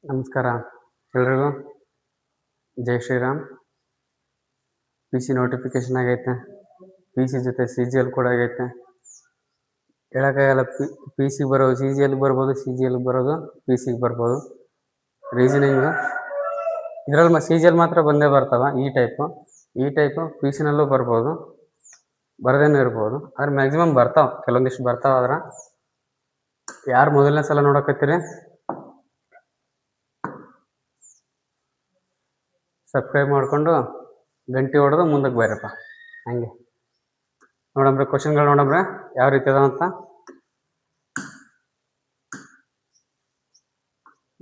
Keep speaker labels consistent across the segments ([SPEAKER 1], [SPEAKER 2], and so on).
[SPEAKER 1] ನಮಸ್ಕಾರ ಎಲ್ರಿಗೂ. ಜೈ Shriram. P C notification ಆಗೈತೆ, ಪಿ ಸಿ ಜೊತೆ ಸಿ ಜಿ ಎಲ್ ಕೂಡ ಆಗೈತೆ. ಹೇಳೋಕ್ಕಾಗಲ್ಲ, ಪಿ ಸಿ ಬರೋದು ಸಿ ಜಿ ಎಲ್ಗೆ ಬರ್ಬೋದು, ಸಿ ಜಿ ಎಲ್ಗೆ ಬರೋದು ಪಿ ಸಿಗೆ ಬರ್ಬೋದು. ರೀಸನಿಂಗು ಇದರಲ್ಲಿ ಸಿ ಜಿ ಎಲ್ ಮಾತ್ರ ಬಂದೇ ಬರ್ತಾವ. ಈ ಟೈಪು ಪಿ ಸಿನಲ್ಲೂ ಬರ್ಬೋದು, ಬರದೇನೂ ಇರ್ಬೋದು. ಆದ್ರೆ ಮ್ಯಾಕ್ಸಿಮಮ್ ಬರ್ತಾವೆ, ಕೆಲವೊಂದಿಷ್ಟು ಬರ್ತಾವೆ. ಆದ್ರೆ ಯಾರು ಮೊದಲನೇ ಸಲ ನೋಡಕತ್ತೀರಿ ಸಬ್ಸ್ಕ್ರೈಬ್ ಮಾಡಿಕೊಂಡು ಗಂಟೆ ಹೊಡೆದು ಮುಂದಕ್ಕೆ ಬರಪ್ಪ. ಹಂಗೆ ನೋಡಂಬ್ರಿ, ಕ್ವಶನ್ಗಳು ನೋಡಂಬ್ರಿ ಯಾವ ರೀತಿ ಅದಾವ ಅಂತ.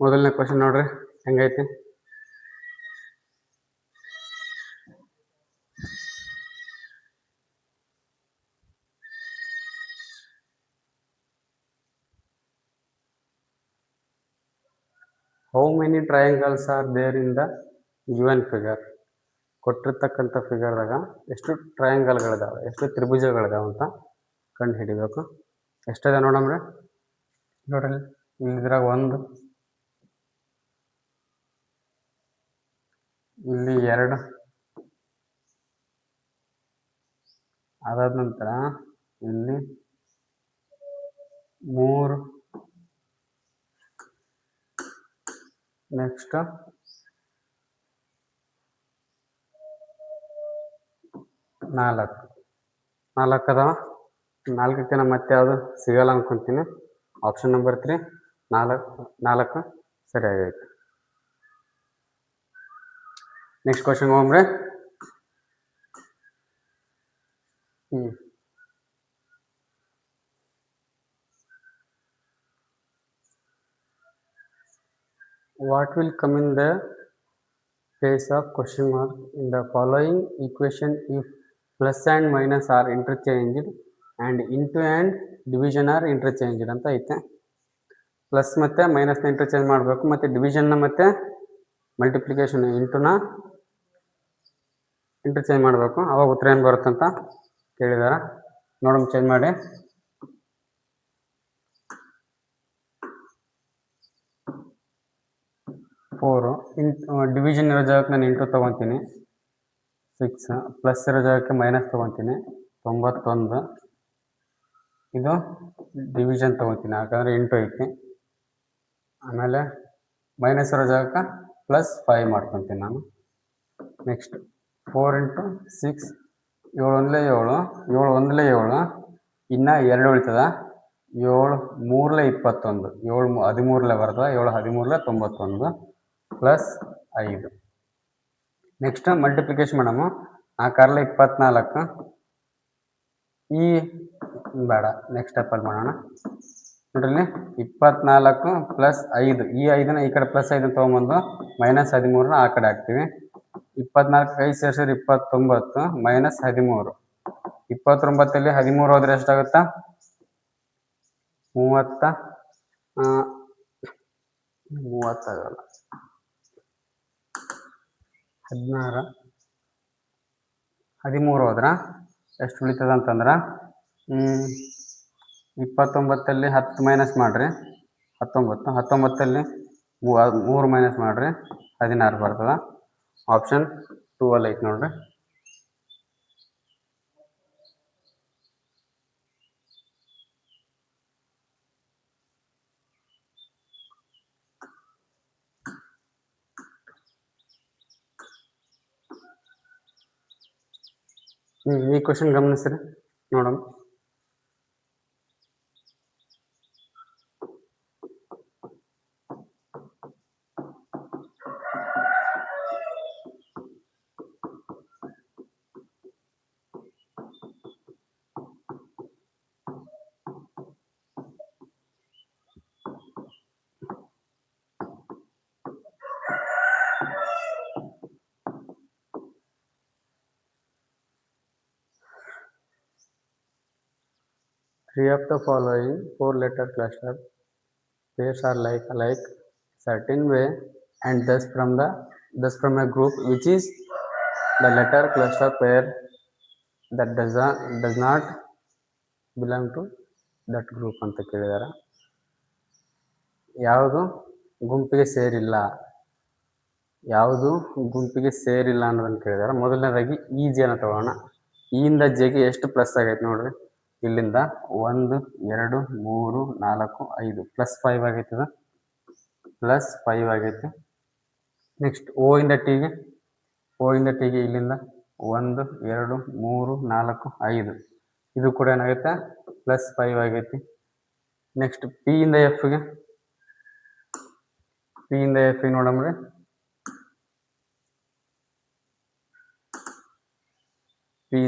[SPEAKER 1] ಮೊದಲನೇ ಕ್ವಶನ್ ನೋಡ್ರಿ ಹೆಂಗೈತಿ. How many triangles are there in the given figure? ಕೊಟ್ಟಿರ್ತಕ್ಕಂಥ ಫಿಗರ್ದಾಗ ಎಷ್ಟು ಟ್ರಯಾಂಗಲ್ಗಳಿದಾವೆ, ಎಷ್ಟು ತ್ರಿಭುಜಗಳಿದಾವೆ ಅಂತ ಕಂಡು ಹಿಡಿಬೇಕು. ಎಷ್ಟಿದೆ ನೋಡಮ್ರಿ. ನೋಡ್ರಿ ಇಲ್ಲಿದ್ರಾಗ 1, ಇಲ್ಲಿ 2, ಅದಾದ ನಂತರ ಇಲ್ಲಿ 3, ನೆಕ್ಸ್ಟ್ 4 ಅದಾವ. 4ಕ್ಕೆ ಮತ್ತೆ ಯಾವುದು ಸಿಗಲ್ಲ ಅನ್ಕೊಂತೀನಿ. ಆಪ್ಷನ್ ನಂಬರ್ 3 4 ಸರಿಯಾಗೈತೆ. ನೆಕ್ಸ್ಟ್ ಕ್ವಶನ್ ಹೋಗ್ರಿ. What will come in the place of question mark in the following equation if plus and minus are interchanged and into and division are interchanged ಅಂತ ಐತೆ. ಪ್ಲಸ್ ಮತ್ತು ಮೈನಸ್ನ ಇಂಟರ್ಚೇಂಜ್ ಮಾಡಬೇಕು, ಮತ್ತು ಡಿವಿಷನ್ನ ಮತ್ತು multiplication ಇಂಟುನ interchange ಮಾಡಬೇಕು. ಅವಾಗ ಉತ್ತರ ಏನು ಬರುತ್ತಂತ ಕೇಳಿದಾರ. ನೋಡೋಣ, ಚೇಂಜ್ ಮಾಡಿ. ಡಿವಿಷನ್ ಇರೋ ಜಾಗಕ್ಕೆ ನಾನು ಇಂಟು ತೊಗೊತೀನಿ, 6. ಪ್ಲಸ್ ಇರೋ ಜಾಗಕ್ಕೆ ಮೈನಸ್ ತೊಗೊತೀನಿ, 91. ಇದು ಡಿವಿಷನ್ ತೊಗೊತೀನಿ, ಯಾಕಂದರೆ ಇಂಟು ಐತಿ. ಆಮೇಲೆ ಮೈನಸ್ ಇರೋ ಜಾಗಕ್ಕೆ +5 ಮಾಡ್ಕೊತೀನಿ ನಾನು. ನೆಕ್ಸ್ಟ್ 4 × 6 7 1 7 7 1 7, ಇನ್ನು 2 ಉಳಿತದ. 7 3 21, 7 13 ಬರ್ತದೆ. 7 13 91 +5. ನೆಕ್ಸ್ಟ್ ಮಲ್ಟಿಪ್ಲಿಕೇಶನ್ ಮಾಡಮ್ಮ. 4 24, ಈ ಬೇಡ, ನೆಕ್ಸ್ಟ್ ಸ್ಟೆಪ್ಪಲ್ಲಿ ಮಾಡೋಣ. ನೋಡ್ರಿ, 24 + 5, ಈ 5ನ ಈ ಕಡೆ +5 ತೊಗೊಂಬಂದು -13 ಆ ಕಡೆ ಹಾಕ್ತೀವಿ. 24 5 ಸೇರಿಸಿದ್ರೆ 29 -13. 29ಲ್ಲಿ 13 ಹೋದ್ರೆ ಎಷ್ಟಾಗುತ್ತಾ? 30 ಆಗಲ್ಲ, 16. 13 ಹೋದ್ರೆ ಎಷ್ಟು ಉಳಿತದ ಅಂತಂದ್ರೆ 29ಲ್ಲಿ 10 ಮೈನಸ್ ಮಾಡಿರಿ 19. 19ಲ್ಲಿ 3 ಮೈನಸ್ ಮಾಡಿರಿ 16 ಬರ್ತದೆ. ಆಪ್ಷನ್ 2 ಅಲ್ಲಿ ಐತೆ ನೋಡ್ರಿ. ಈ ಕ್ವಶನ್ ಗಮನಿಸ್ರಿ, ನೋಡೋಣ. Three of the following 4-letter cluster pairs are like certain way, and thus from a group which is the letter cluster pair that does not belong to that group ಅಂತ ಕೇಳಿದಾರೆ. ಯಾವುದು ಗುಂಪಿಗೆ ಸೇರಿಲ್ಲ, ಯಾವುದು ಗುಂಪಿಗೆ ಸೇರಿಲ್ಲ ಅನ್ನೋದನ್ನು ಕೇಳಿದಾರೆ. ಮೊದಲನೇದಾಗಿ ಈ ಜೆನ ತಗೊಳ್ಳೋಣ. ಇಯಿಂದ ಜೆಗೆ ಎಷ್ಟು ಪ್ಲಸ್ ಆಗೈತೆ ನೋಡ್ರಿ. ಇಲ್ಲಿಂದ 1 2 3 4 5 +5 ಆಗೈತೆ. ಇದು +5 ಆಗೈತೆ. ನೆಕ್ಸ್ಟ್ ಓ ಇಂದ ಟಿಗೆ ಇಲ್ಲಿಂದ 1 2 3 4 5 ಇದು ಕೂಡ ಏನಾಗೈತೆ +5 ಆಗೈತಿ. ನೆಕ್ಸ್ಟ್ ಪಿ ಇಂದ ಎಫ್ಗೆ ನೋಡಮ್ರಿ. ಪಿ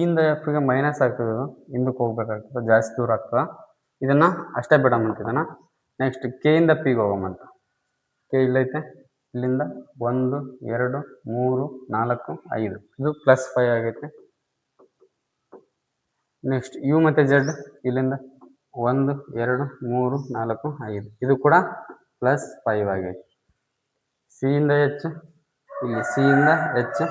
[SPEAKER 1] ಇಂದ ಎಫ್ಗೆ ಮೈನಸ್ ಆಗ್ತದೆ. ಹಿಂದಕ್ಕೆ ಹೋಗ್ಬೇಕಾಗ್ತದೆ, ಜಾಸ್ತಿ ದೂರ ಆಗ್ತದೆ. ಇದನ್ನ ಅಷ್ಟೇ ಬಿಡಮಂತ ಇದನ್ನ. ನೆಕ್ಸ್ಟ್ ಕೆ ಇಂದ ಪಿಗೆ ಹೋಗಮಂತ. ಕೆ ಇಲ್ಲೈತೆ. ಇಲ್ಲಿಂದ 1 2 3 4 5 ಇದು +5 ಆಗೈತೆ. ನೆಕ್ಸ್ಟ್ ಯು ಮತ್ತು ಜೆಡ್ ಇಲ್ಲಿಂದ 1 2 3 4 5 ಇದು ಕೂಡ +5 ಆಗೈತೆ. ಸಿ ಇಂದ ಎಚ್, ಇಲ್ಲಿ ಸಿ ಇಂದ ಎಚ್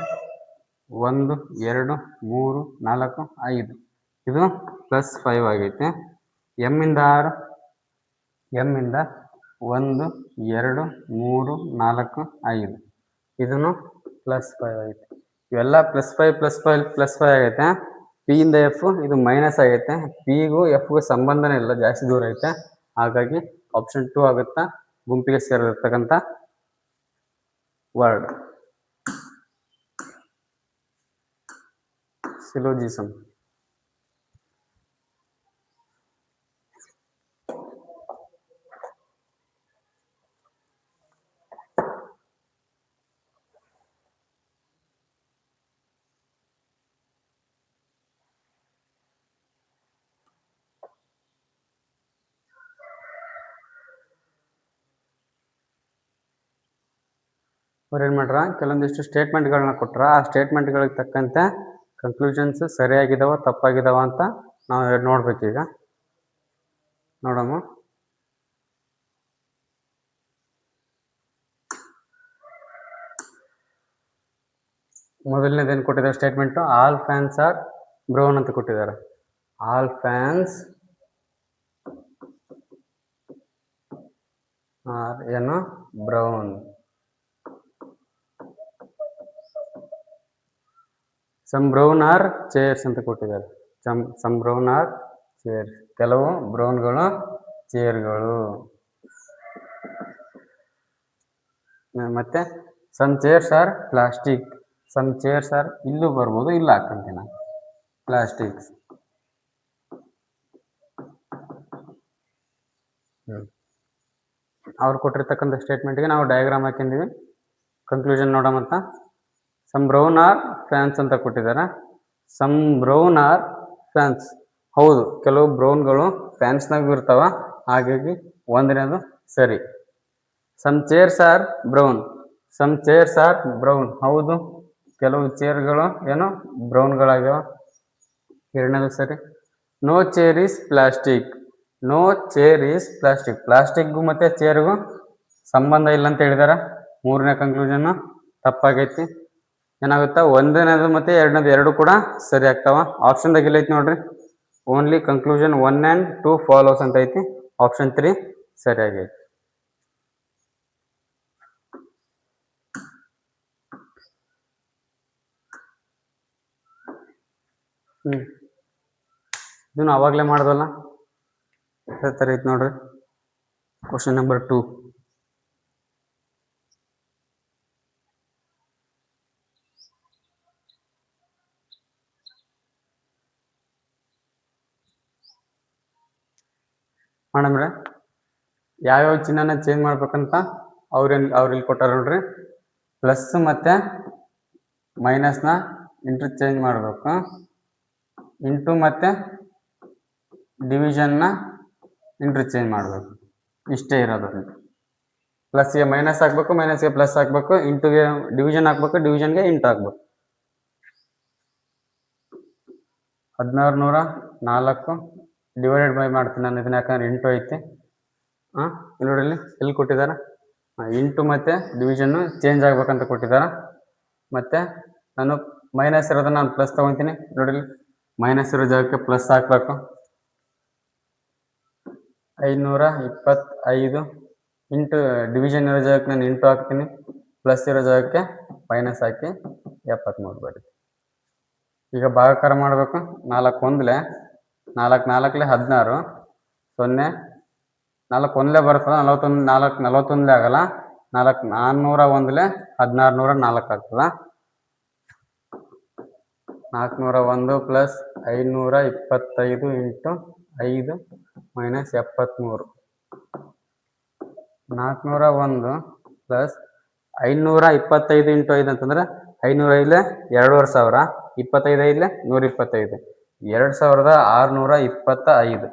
[SPEAKER 1] 1 2 3 4 5 ಇದು +5 ಆಗೈತೆ. ಎಮ್ ಇಂದ ಆರ್, ಎಮ್ ಇಂದ 1 2 3 4 5 ಇದನ್ನು +5 ಆಗೈತೆ. ಇವೆಲ್ಲ +5 ಆಗೈತೆ. ಪಿ ಇಂದ ಎಫ್ ಇದು ಮೈನಸ್ ಆಗೈತೆ. ಪಿಗೂ ಎಫ್ಗೂ ಸಂಬಂಧನೇ ಇಲ್ಲ, ಜಾಸ್ತಿ ದೂರ ಐತೆ. ಹಾಗಾಗಿ ಆಪ್ಷನ್ 2 ಆಗುತ್ತಾ ಗುಂಪಿಗೆ ಸೇರಿರ್ತಕ್ಕಂಥ ವರ್ಡ್. ಸಿಲೋಜಿಸಮ್. ಅವ್ರು ಏನು ಮಾಡ್ರ, ಕೆಲವೊಂದಿಷ್ಟು ಸ್ಟೇಟ್ಮೆಂಟ್ಗಳನ್ನ ಕೊಟ್ರ. ಆ ಸ್ಟೇಟ್ಮೆಂಟ್ಗಳಿಗೆ ತಕ್ಕಂತೆ ಕನ್ಕ್ಲೂಷನ್ಸ್ ಸರಿಯಾಗಿದ್ದಾವ ತಪ್ಪಾಗಿದ್ದಾವ ಅಂತ ನಾವು ನೋಡ್ಬೇಕೀಗ. ನೋಡಮ್ಮ. ಮೊದಲನೇದೇನು ಕೊಟ್ಟಿದ್ದಾರೆ statement? All fans are brown ಅಂತ ಕೊಟ್ಟಿದ್ದಾರೆ. ಆಲ್ ಫ್ಯಾನ್ಸ್ ಆರ್ ಏನು brown. Some brown are chairs ಅಂತ ಕೊಟ್ಟಿದ್ದಾರೆ. ಸಮ್ ಬ್ರೌನ್ ಆರ್ ಚೇರ್ಸ್, ಕೆಲವು ಬ್ರೌನ್ಗಳು ಚೇರ್ಗಳು. ಮತ್ತೆ some chairs are plastic. Some chairs are, ಇಲ್ಲೂ ಬರ್ಬೋದು, ಇಲ್ಲ ಹಾಕಂತೀನಿ ಪ್ಲಾಸ್ಟಿಕ್ಸ್. ಅವ್ರು ಕೊಟ್ಟಿರ್ತಕ್ಕಂಥ ಸ್ಟೇಟ್ಮೆಂಟ್ಗೆ ನಾವು ಡಯಾಗ್ರಾಮ್ ಹಾಕಿದ್ದೀವಿ. ಕನ್ಕ್ಲೂಷನ್ ನೋಡಮಂತ. ಸಮ್ ಬ್ರೌನ್ ಆರ್ ಫ್ಯಾನ್ಸ್ ಅಂತ ಕೊಟ್ಟಿದ್ದಾರೆ. ಸಮ್ ಬ್ರೌನ್ ಆರ್ ಫ್ಯಾನ್ಸ್, ಹೌದು ಕೆಲವು ಬ್ರೌನ್ಗಳು ಫ್ಯಾನ್ಸ್ನಾಗೂ ಇರ್ತಾವ, ಹಾಗಾಗಿ ಒಂದನೇದು ಸರಿ. Some chairs are brown, some chairs are brown, ಹೌದು ಕೆಲವು ಚೇರ್ಗಳು ಏನು ಬ್ರೌನ್ಗಳಾಗ್ಯಾವ, ಎರಡನೇದು ಸರಿ. No chair is plastic, no chair is plastic, ಪ್ಲಾಸ್ಟಿಕ್ಗೂ ಮತ್ತು ಚೇರ್ಗೂ ಸಂಬಂಧ ಇಲ್ಲ ಅಂತ ಹೇಳಿದಾರೆ. ಮೂರನೇ ಕನ್ಕ್ಲೂಷನ್ನು ತಪ್ಪಾಗೈತಿ. ಏನಾಗುತ್ತಾ, ಒಂದನೇದು ಮತ್ತು ಎರಡನೇದು ಎರಡು ಕೂಡ ಸರಿ ಆಗ್ತಾವ. ಆಪ್ಷನ್ದಾಗ ಎಲ್ಲೈತಿ ನೋಡ್ರಿ, ಓನ್ಲಿ ಕನ್ಕ್ಲೂಷನ್ 1 and 2 ಫಾಲೋಸ್ ಅಂತ ಐತಿ. ಆಪ್ಷನ್ 3 ಸರಿಯಾಗೈತಿ. ಇದನ್ನು ಅವಾಗಲೇ ಮಾಡ್ದಲ್ಲ, ಅದೇ ಥರ ಐತಿ ನೋಡ್ರಿ. Question number 2. ಮಾಡಮ್ರೆ, ಯಾವ್ಯಾವ ಚಿಹ್ನೆನ ಚೇಂಜ್ ಮಾಡ್ಬೇಕಂತ ಅವ್ರಲ್ಲಿ ಕೊಟ್ಟಾರ ನೋಡ್ರಿ. ಪ್ಲಸ್ ಮತ್ತು ಮೈನಸ್ನ ಇಂಟರ್ಚೇಂಜ್ ಮಾಡಬೇಕು. ಇಂಟು ಮತ್ತು ಡಿವಿಷನ್ನ ಇಂಟರ್ಚೇಂಜ್ ಮಾಡಬೇಕು. ಇಷ್ಟೇ ಇರೋದು. ಪ್ಲಸ್ಗೆ ಮೈನಸ್ ಹಾಕ್ಬೇಕು, ಮೈನಸ್ಗೆ ಪ್ಲಸ್ ಹಾಕ್ಬೇಕು, ಇಂಟುಗೆ ಡಿವಿಷನ್ ಹಾಕ್ಬೇಕು, ಡಿವಿಷನ್ಗೆ ಇಂಟು ಹಾಕ್ಬೇಕು. 1604 ಡಿವೈಡೆಡ್ ಬೈ ಮಾಡ್ತೀನಿ ನಾನು ಇದನ್ನ, ಯಾಕಂದ್ರೆ ಇಂಟು ಐತಿ. ಇಲ್ಲಿ ನೋಡಿ, ಎಲ್ಲಿ ಕೊಟ್ಟಿದ್ದಾರೆ ಇಂಟು ಮತ್ತು ಡಿವಿಷನ್ನು ಚೇಂಜ್ ಆಗ್ಬೇಕಂತ ಕೊಟ್ಟಿದ್ದಾರೆ. ಮತ್ತು ನಾನು ಮೈನಸ್ ಇರೋದನ್ನ ನಾನು ಪ್ಲಸ್ ತೊಗೊತೀನಿ. ನೋಡಿ, ಮೈನಸ್ ಇರೋ ಜಾಗಕ್ಕೆ ಪ್ಲಸ್ ಹಾಕಬೇಕು. 525 ಇಂಟು ಡಿವಿಷನ್ ಇರೋ ಜಾಗಕ್ಕೆ ನಾನು ಇಂಟು ಹಾಕ್ತೀನಿ, ಪ್ಲಸ್ ಇರೋ ಜಾಗಕ್ಕೆ ಮೈನಸ್ ಹಾಕಿ 73 ಬರುತ್ತೆ. ಈಗ ಭಾಗಾಕಾರ ಮಾಡಬೇಕು. 4 ಒಂದ್ಲೆ 4 4ಲೆ 16, 0 4 ಒಂದ್ಲೆ ಬರ್ತದೆ, 41 4 41 ಆಗಲ್ಲ, 4 401 1604 ಆಗ್ತದ. 401 plus 525 into 5 minus 73. 401 plus 525 into 5 ಅಂತಂದ್ರೆ 505 2500, 25 125, 2625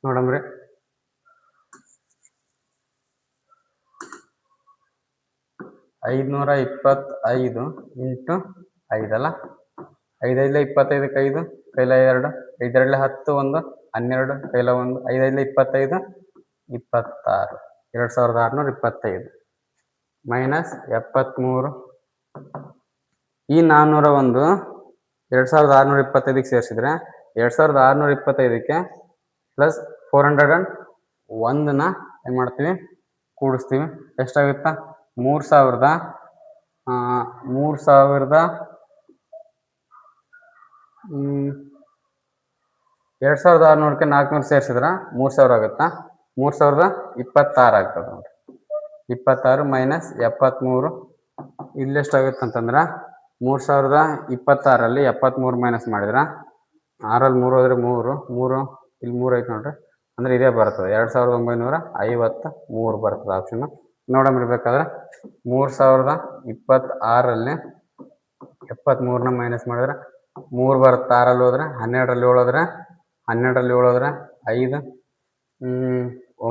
[SPEAKER 1] ನೋಡಮ್ರಿ. 525 ಇಂಟು 5 ಅಲ್ಲ, 5 5 25 5 ಕೈಲ 2, 5 2 10 1 12 ಕೈಲ 1, 5 5 25 26, 2625 ಮೈನಸ್ 73. ಈ 401 2625ಗೆ ಸೇರಿಸಿದ್ರೆ 2625ಕ್ಕೆ ಪ್ಲಸ್ 401ನ ಏನು ಮಾಡ್ತೀವಿ, ಕೂಡಿಸ್ತೀವಿ. ಎಷ್ಟಾಗುತ್ತಾ 2600ಕ್ಕೆ 400 ಸೇರಿಸಿದ್ರೆ 3000 ಆಗುತ್ತಾ, 3026 ಆಗ್ತದೆ ನೋಡಿರಿ. 26 ಮೈನಸ್ 73 ಇಲ್ಲೆಷ್ಟಾಗುತ್ತೆ ಅಂತಂದ್ರೆ 3026ರಲ್ಲಿ 73 ಮೈನಸ್ ಮಾಡಿದ್ರೆ 6ರಲ್ಲಿ 3 ಹೋದ್ರೆ 3 ಇಲ್ಲಿ 3 ಐತೆ ನೋಡ್ರಿ, ಅಂದರೆ ಇದೇ ಬರ್ತದೆ 2953 ಬರ್ತದೆ ಆಪ್ಷನ್. ನೋಡಂಬಿರ್ಬೇಕಾದ್ರೆ 3026ರಲ್ಲಿ 73ನ ಮೈನಸ್ ಮಾಡಿದ್ರೆ 3 ಬರುತ್ತೆ, 6ರಲ್ಲಿ ಹೋದ್ರೆ 12ರಲ್ಲಿ 7 ಹೋದ್ರೆ 12ರಲ್ಲಿ 7 ಹೋದ್ರೆ 5 9 2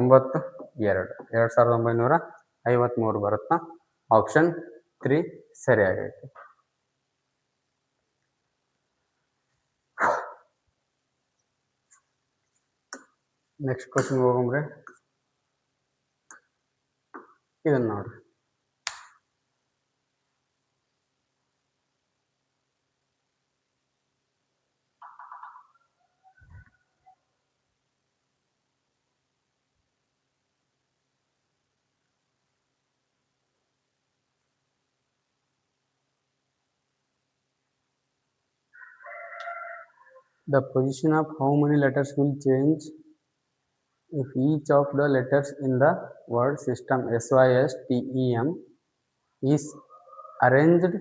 [SPEAKER 1] 2953 ಬರುತ್ತಾ. ಆಪ್ಷನ್ 3 ಸರಿಯಾಗೈತೆ. ನೆಕ್ಸ್ಟ್ ಕ್ವಶನ್ ಹೋಗಮ್ರಿ. ಇದನ್ನ ನೋಡ್ರಿ. The position of how many letters will change if each of the letters in the word system SYSTEM is arranged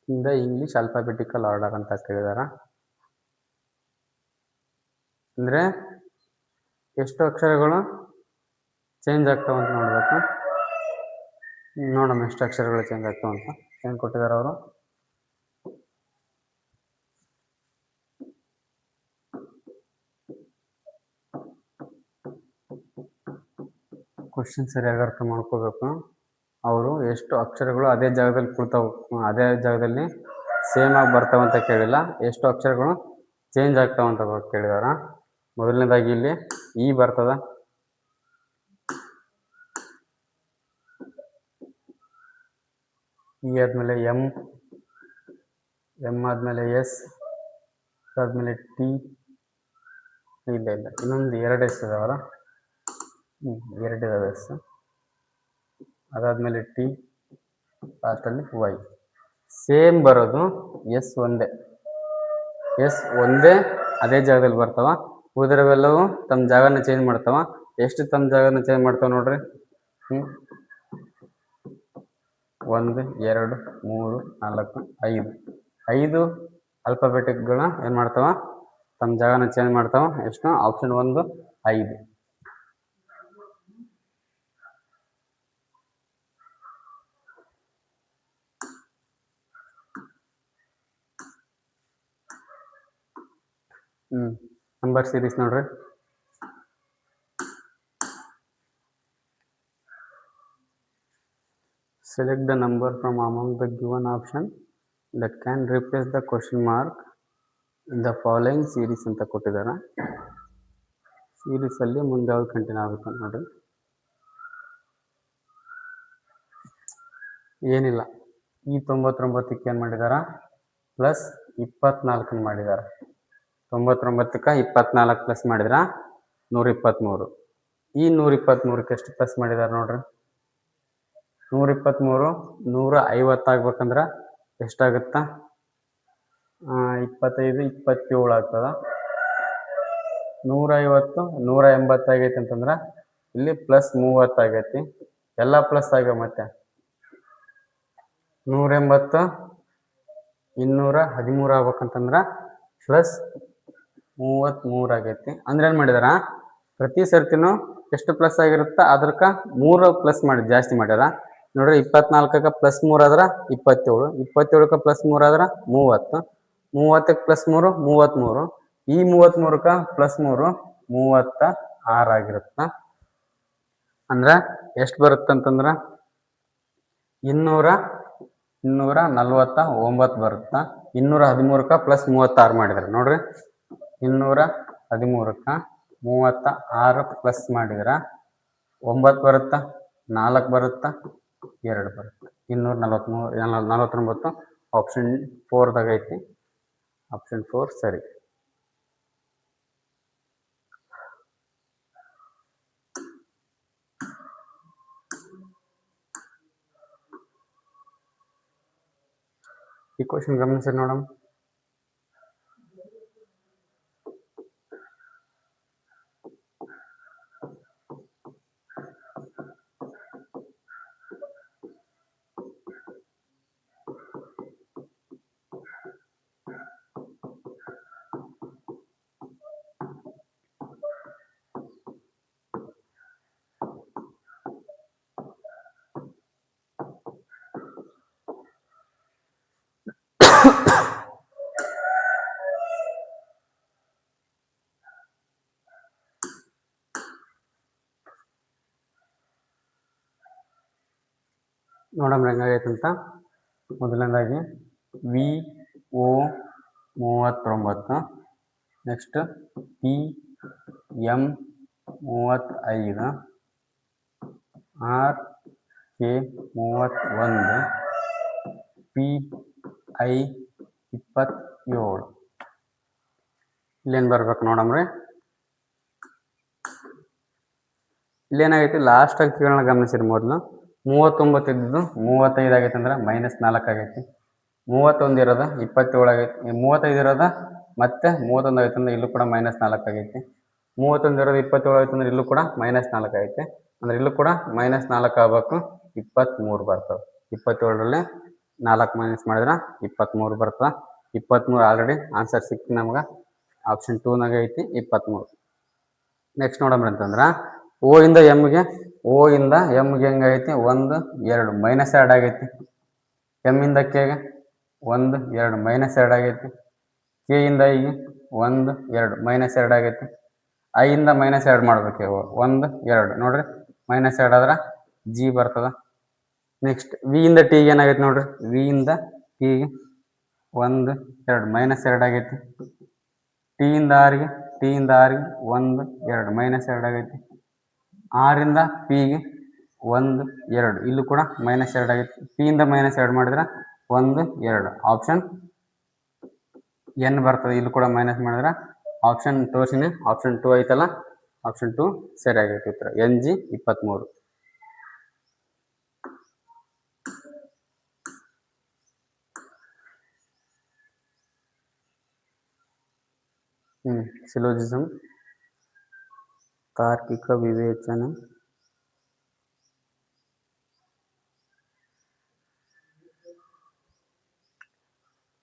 [SPEAKER 1] in the English alphabetical order ಅಂತ ಕೇಳಿದಾರ. ಅಂದರೆ ಎಷ್ಟು ಅಕ್ಷರಗಳು ಚೇಂಜ್ ಆಗ್ತಾವಂತ ನೋಡ್ಬೇಕು. ನೋಡೋಣ ಎಷ್ಟು ಅಕ್ಷರಗಳು ಚೇಂಜ್ ಆಗ್ತಾವಂತ. ಏನು ಕೊಟ್ಟಿದ್ದಾರೆ ಅವರು? ಕ್ವಶನ್ ಸರಿಯಾಗಿ ಅರ್ಥ ಮಾಡ್ಕೋಬೇಕು. ಅವರು ಎಷ್ಟು ಅಕ್ಷರಗಳು ಅದೇ ಜಾಗದಲ್ಲಿ ಕೂತಾವ, ಅದೇ ಜಾಗದಲ್ಲಿ ಸೇಮ್ ಆಗಿ ಬರ್ತಾವಂತ ಕೇಳಿಲ್ಲ, ಎಷ್ಟು ಅಕ್ಷರಗಳು ಚೇಂಜ್ ಆಗ್ತಾವಂತ ಕೇಳಿದಾರ. ಮೊದಲನೇದಾಗಿ ಇಲ್ಲಿ ಇ ಬರ್ತದ, ಇ ಆದಮೇಲೆ ಎಮ್ ಆದಮೇಲೆ ಎಸ್ ಆದಮೇಲೆ ಟಿ, ಇಲ್ಲ ಇನ್ನೊಂದು 2 ಎಸ್ ಇದಾವಲ್ಲ, 2 ಇದಾವೆ ಎಸ್, ಅದಾದಮೇಲೆ ಟಿ, ಲಾಸ್ಟಲ್ಲಿ ವೈ. ಸೇಮ್ ಬರೋದು ಎಸ್ ಒಂದೇ ಅದೇ ಜಾಗದಲ್ಲಿ ಬರ್ತಾವ. ಉಳಿದಿರೋವೆಲ್ಲವೂ ತಮ್ಮ ಜಾಗನ ಚೇಂಜ್ ಮಾಡ್ತಾವ. ಎಷ್ಟು ತಮ್ಮ ಜಾಗನ ಚೇಂಜ್ ಮಾಡ್ತಾವ ನೋಡ್ರಿ. 1 2 3 4 5 ಆಲ್ಫಾಬೆಟಿಕ್ಗಳನ್ನ ಏನು ಮಾಡ್ತಾವ, ತಮ್ಮ ಜಾಗನ ಚೇಂಜ್ ಮಾಡ್ತಾವ. ಎಷ್ಟು? ಆಪ್ಷನ್ 1 5. ನಂಬರ್ ಸೀರೀಸ್ ನೋಡ್ರಿ. Select the number from among the given option that can replace the question mark in the following series ಅಂತ ಕೊಟ್ಟಿದ್ದಾರೆ. ಸೀರೀಸಲ್ಲಿ ಮುಂದೆ ಯಾವ್ದು ಕಂಟಿನ್ಯೂ ಆಗುತ್ತೆ ನೋಡ್ರಿ. ಏನಿಲ್ಲ, ಈ 99ಕ್ಕೆ ಏನು ಮಾಡಿದಾರ, ಪ್ಲಸ್ 24 ಮಾಡಿದಾರ. 99ಕ್ಕೆ 24 ಪ್ಲಸ್ ಮಾಡಿದ್ರ 123. ಈ 123ಕ್ಕೆ ಎಷ್ಟು ಪ್ಲಸ್ ಮಾಡಿದ್ದಾರೆ ನೋಡ್ರಿ. 123 150 ಆಗ್ಬೇಕಂದ್ರೆ ಎಷ್ಟಾಗುತ್ತಾ? 25 27 ಆಗ್ತದ. 150 180 ಆಗೈತಿ ಅಂತಂದ್ರೆ ಇಲ್ಲಿ ಪ್ಲಸ್ 30 ಆಗೈತಿ. ಎಲ್ಲ ಪ್ಲಸ್ ಆಗ್ಯಾವ. ಮತ್ತೆ 180 213 ಆಗ್ಬೇಕಂತಂದ್ರೆ ಪ್ಲಸ್ 33 ಆಗೈತಿ. ಅಂದ್ರೆ ಏನು ಮಾಡಿದಾರ, ಪ್ರತಿ ಸರ್ತಿನೂ ಎಷ್ಟು ಪ್ಲಸ್ ಆಗಿರುತ್ತಾ ಅದಕ್ಕೆ 3 ಪ್ಲಸ್ ಮಾಡಿ ಜಾಸ್ತಿ ಮಾಡ್ಯಾರ ನೋಡ್ರಿ. 24ಕ್ಕೆ ಪ್ಲಸ್ 3 ಆದ್ರೆ 27, 27ಕ್ಕೆ ಪ್ಲಸ್ 3 ಆದ್ರೆ 30, 30ಕ್ಕೆ ಪ್ಲಸ್ 3 33, ಈ 33ಕ್ಕೆ ಪ್ಲಸ್ 3 36 ಆಗಿರುತ್ತ. ಅಂದ್ರೆ ಎಷ್ಟು ಬರುತ್ತಂತಂದ್ರೆ 249 ಬರುತ್ತಾ. 213ಕ್ಕೆ ಪ್ಲಸ್ 36 ಮಾಡಿದ್ರೆ ನೋಡ್ರಿ. 213ಕ್ಕೆ 36 ಪ್ಲಸ್ ಮಾಡಿದ್ರೆ 9 ಬರುತ್ತಾ, 4 ಬರುತ್ತಾ, 2 ಬರುತ್ತೆ. 249 ಆಪ್ಷನ್ 4ದಾಗ ಐತಿ. ಆಪ್ಷನ್ 4 ಸರಿ. ಈ ಕ್ವಶನ್ ಗಮನಿಸಿ ನೋಡಮ್. ನೋಡಮ್ರಿ ಹೆಂಗಾಗೈತೆ ಅಂತ. ಮೊದಲನೇದಾಗಿ VO 39, next PM 35, RK 31, PI 27. ಇಲ್ಲೇನು ಬರ್ಬೇಕು ನೋಡಮ್ರಿ. ಇಲ್ಲೇನಾಗೈತಿ, ಲಾಸ್ಟ್ ಅಂಕಿಗಳನ್ನ ಗಮನಿಸಿರಿ. ಮೊದಲು 39 ಇದ್ದು 35 ಆಗೈತೆ ಅಂದ್ರೆ -4 ಆಗೈತಿ. 31 ಇರೋದ 27 ಆಗೈತಿ. 35 ಇರೋದ ಮತ್ತೆ 31 ಆಗೈತೆ ಅಂದ್ರೆ ಇಲ್ಲೂ ಕೂಡ -4 ಆಗೈತಿ. 31 ಇರೋದು 27 ಆಗೈತೆ ಅಂದ್ರೆ ಇಲ್ಲೂ ಕೂಡ -4 ಆಗೈತಿ. ಅಂದ್ರೆ ಇಲ್ಲೂ ಕೂಡ -4 ಆಗಬೇಕು. 23 ಬರ್ತದೆ. 27ರಲ್ಲಿ 4 ಮೈನಸ್ ಮಾಡಿದ್ರೆ 23 ಬರ್ತದೆ. 23 ಆಲ್ರೆಡಿ ಆನ್ಸರ್ ಸಿಕ್ತು ನಮ್ಗೆ. ಆಪ್ಷನ್ 2ನಾಗ ಐತಿ 23. ನೆಕ್ಸ್ಟ್ ನೋಡಮ್ರಿ ಅಂತಂದ್ರೆ O ಇಂದ Mಗೆ ಹೆಂಗೈತಿ, 1 2 -2 ಆಗೈತಿ. M ಇಂದ Kಗೆ 1 2 -2 ಆಗೈತಿ. K ಇಂದ Iಗೆ 1 2 -2 ಆಗೈತಿ. I ಇಂದ -2 ಮಾಡ್ಬೇಕು. 1 2 ನೋಡ್ರಿ, -2 ಆದ್ರೆ G ಬರ್ತದ. ನೆಕ್ಸ್ಟ್ V ಇಂದ Tಗೆ ಏನಾಗೈತಿ ನೋಡ್ರಿ. V ಇಂದ Tಗೆ 1 2 -2 ಆಗೈತಿ. T ಇಂದ Rಗೆ 1 2 -2 ಆಗೈತಿ. R ಇಂದ Pಗೆ 1 2, ಇಲ್ಲೂ ಕೂಡ -2 ಆಗೈತಿ. P ಇಂದ -2 ಮಾಡಿದ್ರೆ 1 2, ಆಪ್ಷನ್ N ಬರ್ತದೆ. ಇಲ್ಲೂ ಕೂಡ ಮೈನಸ್ ಮಾಡಿದ್ರೆ ಆಪ್ಷನ್ ತೋರಿಸಿನಿ, ಆಪ್ಷನ್ 2 ಐತಲ್ಲ, ಆಪ್ಷನ್ 2 ಸರಿ ಆಗೈತಿ. ಉತ್ತರ NG 23. ಸಿಲೋಜಿಸಮ್, ತಾರ್ಕಿಕ ವಿವೇಚನೆ,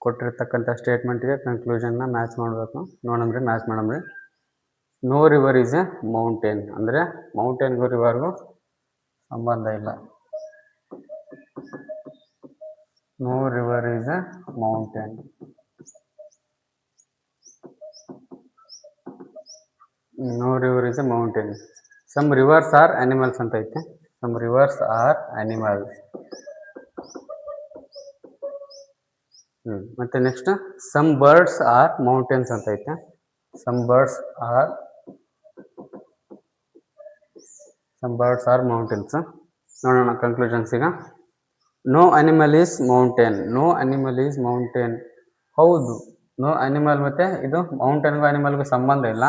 [SPEAKER 1] ಕೊಟ್ಟಿರ್ತಕ್ಕಂಥ ಸ್ಟೇಟ್ಮೆಂಟ್ಗೆ ಕನ್ಕ್ಲೂಷನ್ನ ಮ್ಯಾಚ್ ಮಾಡಬೇಕು. ಮ್ಯಾಚ್ ಮಾಡಮ್ರಿ. No river is a mountain ಅಂದರೆ ಮೌಂಟೇನ್ಗೂ ರಿವರ್ಗೂ ಸಂಬಂಧ ಇಲ್ಲ. No river is a mountain. No river is a mountain. Some rivers are animals ಅಂತ ಐತೆ. Some rivers are animals. ಮತ್ತೆ next some birds are mountains ಅಂತ ಐತೆ. Some birds are mountains. ನೋಡೋಣ ಕನ್ಕ್ಲೂಷನ್ಸ್ ಈಗ. No animal is mountain. No animal is mountain. ಹೌದು, no animal ಮತ್ತೆ ಇದು ಮೌಂಟೇನ್ಗೂ ಅನಿಮಲ್ಗೂ ಸಂಬಂಧ ಇಲ್ಲ.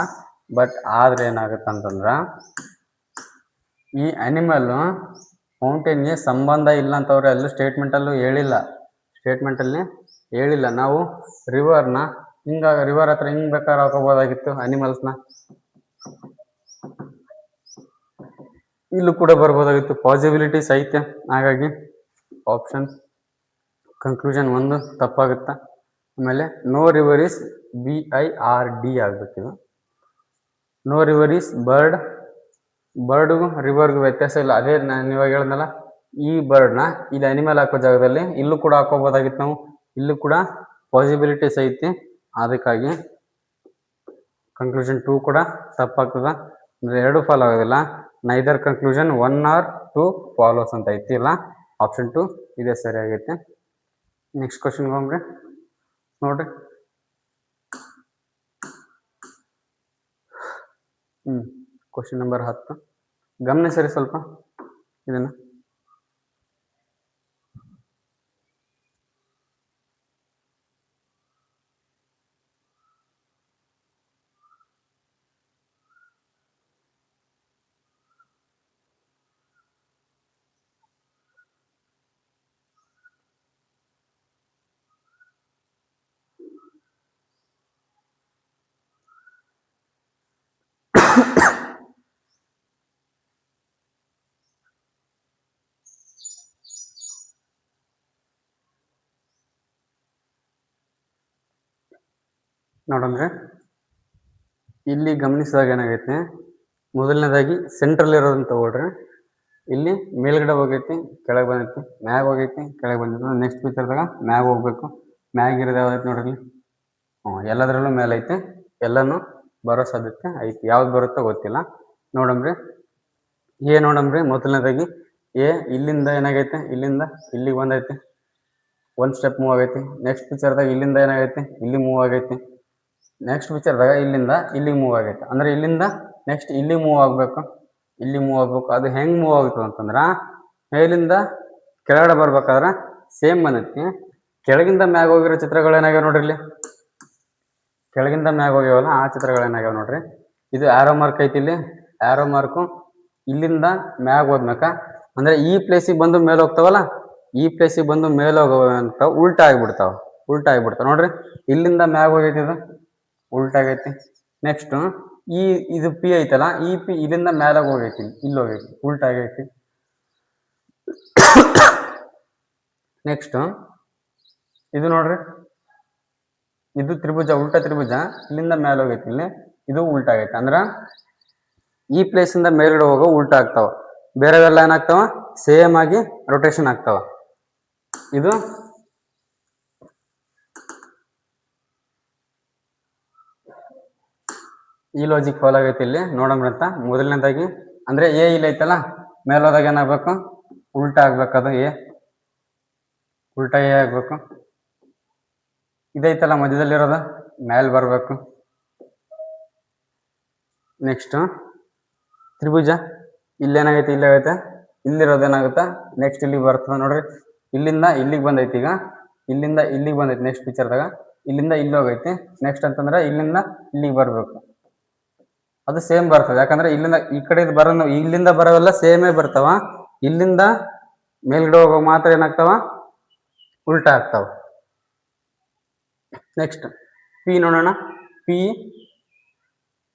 [SPEAKER 1] ಬಟ್ ಆದ್ರೆ ಏನಾಗುತ್ತೆ ಅಂತಂದ್ರೆ ಈ ಅನಿಮಲ್ಲು ಮೌಂಟೇನ್ಗೆ ಸಂಬಂಧ ಇಲ್ಲ ಅಂತವ್ರು ಎಲ್ಲೂ ಸ್ಟೇಟ್ಮೆಂಟಲ್ಲೂ ಹೇಳಿಲ್ಲ. ನಾವು ರಿವರ್ನ ರಿವರ್ ಹತ್ರ ಹಿಂಗೆ ಬೇಕಾದ್ರೆ ಹಾಕೋಬೋದಾಗಿತ್ತು ಅನಿಮಲ್ಸ್ನ, ಇಲ್ಲೂ ಕೂಡ ಬರ್ಬೋದಾಗಿತ್ತು, ಪಾಸಿಬಿಲಿಟೀಸ್ ಐತೆ. ಹಾಗಾಗಿ ಆಪ್ಷನ್ ಕನ್ಕ್ಲೂಷನ್ 1 ತಪ್ಪಾಗುತ್ತೆ. ಆಮೇಲೆ ನೋ ರಿವರ್ ಇಸ್ BIRD ಆಗಬೇಕಿದು. ನೋ ರಿವರ್ ಈಸ್ ಬರ್ಡ್ಗೂ ರಿವರ್ಗೂ ವ್ಯತ್ಯಾಸ ಇಲ್ಲ. ಅದೇ ನಾನು ಇವಾಗ ಹೇಳಿದ್ನಲ್ಲ, ಈ ಬರ್ಡ್ನ ಇಲ್ಲಿ ಅನಿಮಲ್ ಹಾಕೋ ಜಾಗದಲ್ಲಿ ಇಲ್ಲೂ ಕೂಡ ಹಾಕೋಬೋದಾಗಿತ್ತು ನಾವು. ಇಲ್ಲೂ ಕೂಡ ಪಾಸಿಬಿಲಿಟೀಸ್ ಐತಿ. ಅದಕ್ಕಾಗಿ ಕನ್ಕ್ಲೂಷನ್ 2 ಕೂಡ ತಪ್ಪಾಗ್ತದ. ಅಂದರೆ 2 ಫಾಲೋ ಆಗೋದಿಲ್ಲ. ನೈದರ್ ಕನ್ಕ್ಲೂಷನ್ 1 or 2 ಫಾಲೋಸ್ ಅಂತ ಐತಿಲ್ಲ. ಆಪ್ಷನ್ 2 ಇದೇ ಸರಿಯಾಗೈತೆ. ನೆಕ್ಸ್ಟ್ ಕ್ವಶನ್ಗೆ ಹೋಗ್ರಿ. ನೋಡ್ರಿ, ಕ್ವಶನ್ ನಂಬರ್ 10 ಗಮನಿಸಿರಿ ಸ್ವಲ್ಪ ಇದನ್ನು. ನೋಡಂದ್ರೆ ಇಲ್ಲಿ ಗಮನಿಸಿದಾಗ ಏನಾಗೈತೆ, ಮೊದಲನೇದಾಗಿ ಸೆಂಟ್ರಲ್ ಇರೋದನ್ನ ತಗೊಳ್ರಿ. ಇಲ್ಲಿ ಮೇಲ್ಗಡೆ ಹೋಗೈತಿ, ಕೆಳಗೆ ಬಂದೈತಿ, ಮ್ಯಾಗ ಹೋಗೈತಿ, ಕೆಳಗೆ ಬಂದೈತಿ. ನೆಕ್ಸ್ಟ್ ಪಿಕ್ಚರ್ದಾಗ ಮ್ಯಾಗ ಹೋಗ್ಬೇಕು. ಮ್ಯಾಗ ಇರೋದು ಯಾವ್ದೈತಿ ನೋಡ್ರಿ, ಎಲ್ಲದರಲ್ಲೂ ಮೇಲೆ ಐತೆ. ಎಲ್ಲನೂ ಬರೋ ಸಾಧ್ಯತೆ ಐತಿ. ಯಾವ್ದು ಬರುತ್ತೋ ಗೊತ್ತಿಲ್ಲ. ನೋಡಂಬ್ರಿ ನೋಡಂಬ್ರಿ ಮೊದಲನೇದಾಗಿ ಇಲ್ಲಿಂದ ಏನಾಗೈತೆ, ಇಲ್ಲಿಂದ ಇಲ್ಲಿಗೆ ಬಂದೈತಿ, 1 ಸ್ಟೆಪ್ ಮೂವ್ ಆಗೈತಿ. ನೆಕ್ಸ್ಟ್ ಪಿಕ್ಚರ್ದಾಗ ಇಲ್ಲಿಂದ ಏನಾಗೈತಿ, ಇಲ್ಲಿ ಮೂವ್ ಆಗೈತಿ. ನೆಕ್ಸ್ಟ್ ಪಿಕ್ಚರ್ದಾಗ ಇಲ್ಲಿಂದ ಇಲ್ಲಿಗೆ ಮೂವ್ ಆಗೈತೆ. ಅಂದ್ರೆ ಇಲ್ಲಿಂದ ನೆಕ್ಸ್ಟ್ ಇಲ್ಲಿ ಮೂವ್ ಆಗಬೇಕು, ಇಲ್ಲಿ ಮೂವ್ ಆಗಬೇಕು. ಅದು ಹೆಂಗೆ ಮೂವ್ ಆಗ್ತದೆ ಅಂತಂದ್ರೆ, ಮೇಲಿಂದ ಕೆಳಗಡೆ ಬರ್ಬೇಕಾದ್ರೆ ಸೇಮ್ ಬಂದೈತಿ. ಕೆಳಗಿಂದ ಮ್ಯಾಗ ಹೋಗಿರೋ ಚಿತ್ರಗಳೇನಾಗ್ಯಾವ ನೋಡ್ರಿ, ಇಲ್ಲಿ ಕೆಳಗಿಂದ ಮ್ಯಾಗ ಹೋಗ್ಯಾವಲ್ಲ ಆ ಚಿತ್ರಗಳೇನಾಗ್ಯಾವ ನೋಡ್ರಿ. ಇದು ಆರೋ ಮಾರ್ಕ್ ಐತಿ. ಇಲ್ಲಿ ಆರೋ ಮಾರ್ಕು ಇಲ್ಲಿಂದ ಮ್ಯಾಗ ಹೋದ್ಮ್ಯಾಕ ಅಂದ್ರೆ ಈ ಪ್ಲೇಸಿಗೆ ಬಂದು ಮೇಲೆ ಹೋಗ್ತಾವಲ್ಲ, ಈ ಪ್ಲೇಸಿಗೆ ಬಂದು ಮೇಲೆ ಹೋಗುವಂತ ಉಲ್ಟಾ ಆಗ್ಬಿಡ್ತಾವ ನೋಡ್ರಿ. ಇಲ್ಲಿಂದ ಮ್ಯಾಗ ಹೋಗೈತಿ, ಇದು ಉಲ್ಟಾ ಆಗೈತಿ. ನೆಕ್ಸ್ಟ್ ಇದು P ಐತಲ್ಲ, ಈ P ಇಲ್ಲಿಂದ ಮ್ಯಾಲಾಗ ಹೋಗೈತಿ, ಇಲ್ಲಿ ಹೋಗೈತಿ, ಉಲ್ಟಾ ಆಗೈತಿ. ನೆಕ್ಸ್ಟ್ ಇದು ನೋಡ್ರಿ, ಇದು ತ್ರಿಭುಜ, ಉಲ್ಟಾ ತ್ರಿಭುಜ ಇಲ್ಲಿಂದ ಮ್ಯಾಲ ಹೋಗೈತಿ, ಇಲ್ಲಿ ಇದು ಉಲ್ಟಾ ಆಗೈತಿ. ಅಂದ್ರ ಈ ಪ್ಲೇಸ್ ಇಂದ ಮೇಲ್ಗಡೆ ಹೋಗೋ ಉಲ್ಟಾ ಆಗ್ತಾವ. ಬೇರೆವೆಲ್ಲ ಏನಾಗ್ತಾವ, ಸೇಮ್ ಆಗಿ ರೊಟೇಷನ್ ಆಗ್ತಾವ. ಇದು ಈ ಲಾಜಿಕ್ ಫಾಲೋ ಆಗೈತಿ. ಇಲ್ಲಿ ನೋಡಂಬ್ರಂತ ಮೊದಲನೇದಾಗಿ ಅಂದ್ರೆ ಇಲ್ಲಿ ಐತಲ್ಲ, ಮೇಲೋದಾಗ ಏನಾಗ್ಬೇಕು, ಉಲ್ಟಾ ಆಗ್ಬೇಕು. ಅದು ಉಲ್ಟಾ ಆಗ್ಬೇಕು. ಇದೈತಲ್ಲ ಮಧ್ಯದಲ್ಲಿರೋದು, ಮೇಲ್ ಬರ್ಬೇಕು. ನೆಕ್ಸ್ಟ್ ತ್ರಿಭುಜ ಇಲ್ಲೇನಾಗೈತೆ, ಇಲ್ಲಾಗೈತೆ, ಇಲ್ಲಿರೋದೇನಾಗುತ್ತೆ, ನೆಕ್ಸ್ಟ್ ಇಲ್ಲಿಗೆ ಬರ್ತದೆ ನೋಡ್ರಿ. ಇಲ್ಲಿಂದ ಇಲ್ಲಿಗೆ ಬಂದೈತಿ. ಈಗ ಇಲ್ಲಿಂದ ಇಲ್ಲಿಗೆ ಬಂದೈತಿ. ನೆಕ್ಸ್ಟ್ ಪಿಕ್ಚರ್ದಾಗ ಇಲ್ಲಿಂದ ಇಲ್ಲಿ ಹೋಗೈತಿ. ನೆಕ್ಸ್ಟ್ ಅಂತಂದ್ರೆ ಇಲ್ಲಿಂದ ಇಲ್ಲಿಗೆ ಬರ್ಬೇಕು. ಅದು ಸೇಮ್ ಬರ್ತದೆ. ಯಾಕಂದ್ರೆ ಇಲ್ಲಿಂದ ಈ ಕಡೆ ಇಲ್ಲಿಂದ ಬರೋವೆಲ್ಲ ಸೇಮೇ ಬರ್ತಾವ. ಇಲ್ಲಿಂದ ಮೇಲ್ಗಡೆ ಹೋಗೋ ಮಾತ್ರ ಏನಾಗ್ತಾವ, ಉಲ್ಟಾ ಆಗ್ತಾವ. ನೆಕ್ಸ್ಟ್ P ನೋಡೋಣ. P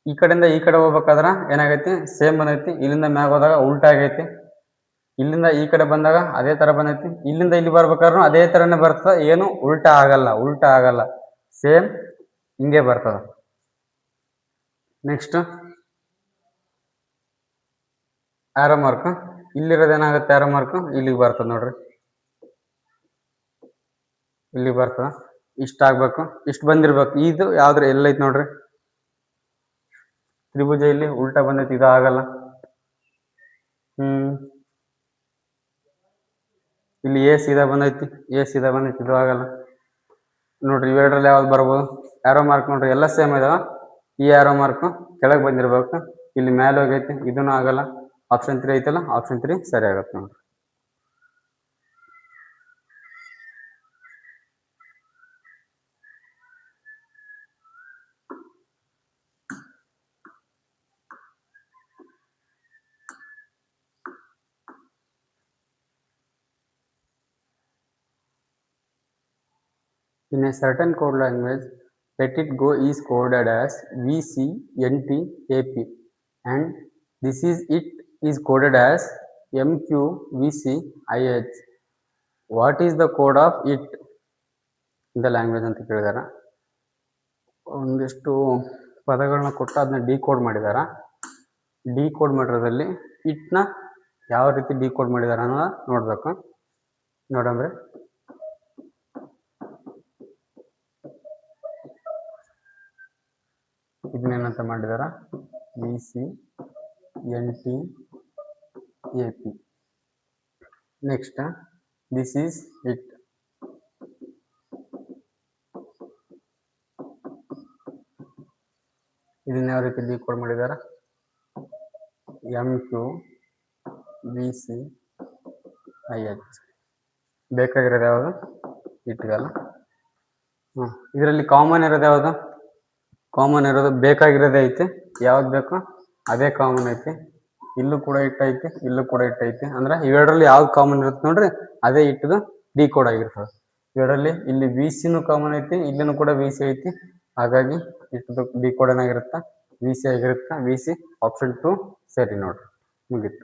[SPEAKER 1] ಈ ಕಡೆಯಿಂದ ಈ ಕಡೆ ಹೋಗ್ಬೇಕಾದ್ರ ಏನಾಗೈತಿ, ಸೇಮ್ ಬಂದೈತಿ. ಇಲ್ಲಿಂದ ಮ್ಯಾಗ ಹೋದಾಗ ಉಲ್ಟಾ ಆಗೈತಿ. ಇಲ್ಲಿಂದ ಈ ಕಡೆ ಬಂದಾಗ ಅದೇ ತರ ಬಂದೈತಿ. ಇಲ್ಲಿಂದ ಇಲ್ಲಿ ಬರ್ಬೇಕಾದ್ರೂ ಅದೇ ತರನೇ ಬರ್ತದ, ಏನು ಉಲ್ಟಾ ಆಗಲ್ಲ, ಸೇಮ್ ಹಿಂಗೆ ಬರ್ತದ. ನೆಕ್ಸ್ಟ್ ಆರೋ ಮಾರ್ಕ್, ಇಲ್ಲಿರೋದು ಏನಾಗುತ್ತೆ, ಆರೋ ಮಾರ್ಕ್ ಇಲ್ಲಿಗೆ ಬರ್ತದ ನೋಡ್ರಿ, ಇಲ್ಲಿ ಬರ್ತದ. ಇಷ್ಟ ಆಗ್ಬೇಕು, ಇಷ್ಟು ಬಂದಿರ್ಬೇಕು. ಇದು ಯಾವ್ದ್ರ ಎಲ್ಲೈತಿ ನೋಡ್ರಿ, ತ್ರಿಭುಜ ಇಲ್ಲಿ ಉಲ್ಟಾ ಬಂದೈತಿ, ಇದು ಆಗಲ್ಲ. ಇಲ್ಲಿ ಸೀದಾ ಬಂದೈತಿ, ಇದು ಆಗಲ್ಲ ನೋಡ್ರಿ. ಇವೆರಡರಲ್ಲಿ ಯಾವ್ದು ಬರ್ಬೋದು, ಆರೋ ಮಾರ್ಕ್ ನೋಡ್ರಿ ಎಲ್ಲ ಸೇಮ್ ಇದಾವ. ಈ ಆರೋ ಮಾರ್ಕ್ ಕೆಳಗೆ ಬಂದಿರ್ಬೇಕು, ಇಲ್ಲಿ ಮೇಲೆ ಹೋಗೈತಿ, ಇದನ್ನು ಆಗಲ್ಲ. ಆಪ್ಷನ್ 3 ಐತಲ್ಲ, ಆಪ್ಷನ್ 3 ಸರಿ ಆಗತ್ತೆ ನೋಡ್ರಿ. In a certain code language, let it go is coded as VCNTAP, and this is it is coded as MQVCIH. What is the code of it in the language ಅಂತ ಕೇಳಿದಾರ. ಒಂದಿಷ್ಟು ಪದಗಳನ್ನ ಕೊಟ್ಟು ಅದನ್ನ decode ಮಾಡಿದಾರ. Decode ಮಾಡಿರೋದ್ರಲ್ಲಿ ಇಟ್ನ ಯಾವ ರೀತಿ decode ಮಾಡಿದಾರ ಅನ್ನೋದ ನೋಡ್ಬೇಕು. ನೋಡಂದ್ರೆ ಇದನ್ನೇನಂತ ಮಾಡಿದಾರ, VCNTAP. Next this is it. ಇದನ್ನ ಯಾವ ರೀತಿ ಡಿಕೋಡ್ ಮಾಡಿದಾರ, MQVCIH. ಬೇಕಾಗಿರೋದು ಯಾವುದು, ಇಟ್ಗಲ್ಲ. ಇದರಲ್ಲಿ ಕಾಮನ್ ಇರೋದು ಯಾವುದು, ಕಾಮನ್ ಇರೋದು ಬೇಕಾಗಿರೋದೇ ಐತೆ. ಯಾವ್ದು ಬೇಕು ಅದೇ ಕಾಮನ್ ಐತಿ. ಇಲ್ಲೂ ಕೂಡ ಇಟ್ಟೈತಿ, ಇಲ್ಲೂ ಕೂಡ ಇಟ್ಟೈತಿ. ಅಂದ್ರೆ ಇವೆರಡರಲ್ಲಿ ಯಾವ್ದು ಕಾಮನ್ ಇರುತ್ತೆ ನೋಡ್ರಿ, ಅದೇ ಇಟ್ಟದು ಡಿಕೋಡ್ ಆಗಿರ್ತದೆ. ಇವೆರಡರಲ್ಲಿ ಇಲ್ಲಿ VCನೂ ಕಾಮನ್ ಐತಿ, ಇಲ್ಲಿನೂ ಕೂಡ VC ಐತಿ. ಹಾಗಾಗಿ ಇಟ್ಟದು ಡಿಕೋಡ್ ಏನಾಗಿರುತ್ತ, VC ಆಗಿರುತ್ತ. VC ಆಪ್ಷನ್ 2 ಸರಿ ನೋಡ್ರಿ, ಮುಗೀತು.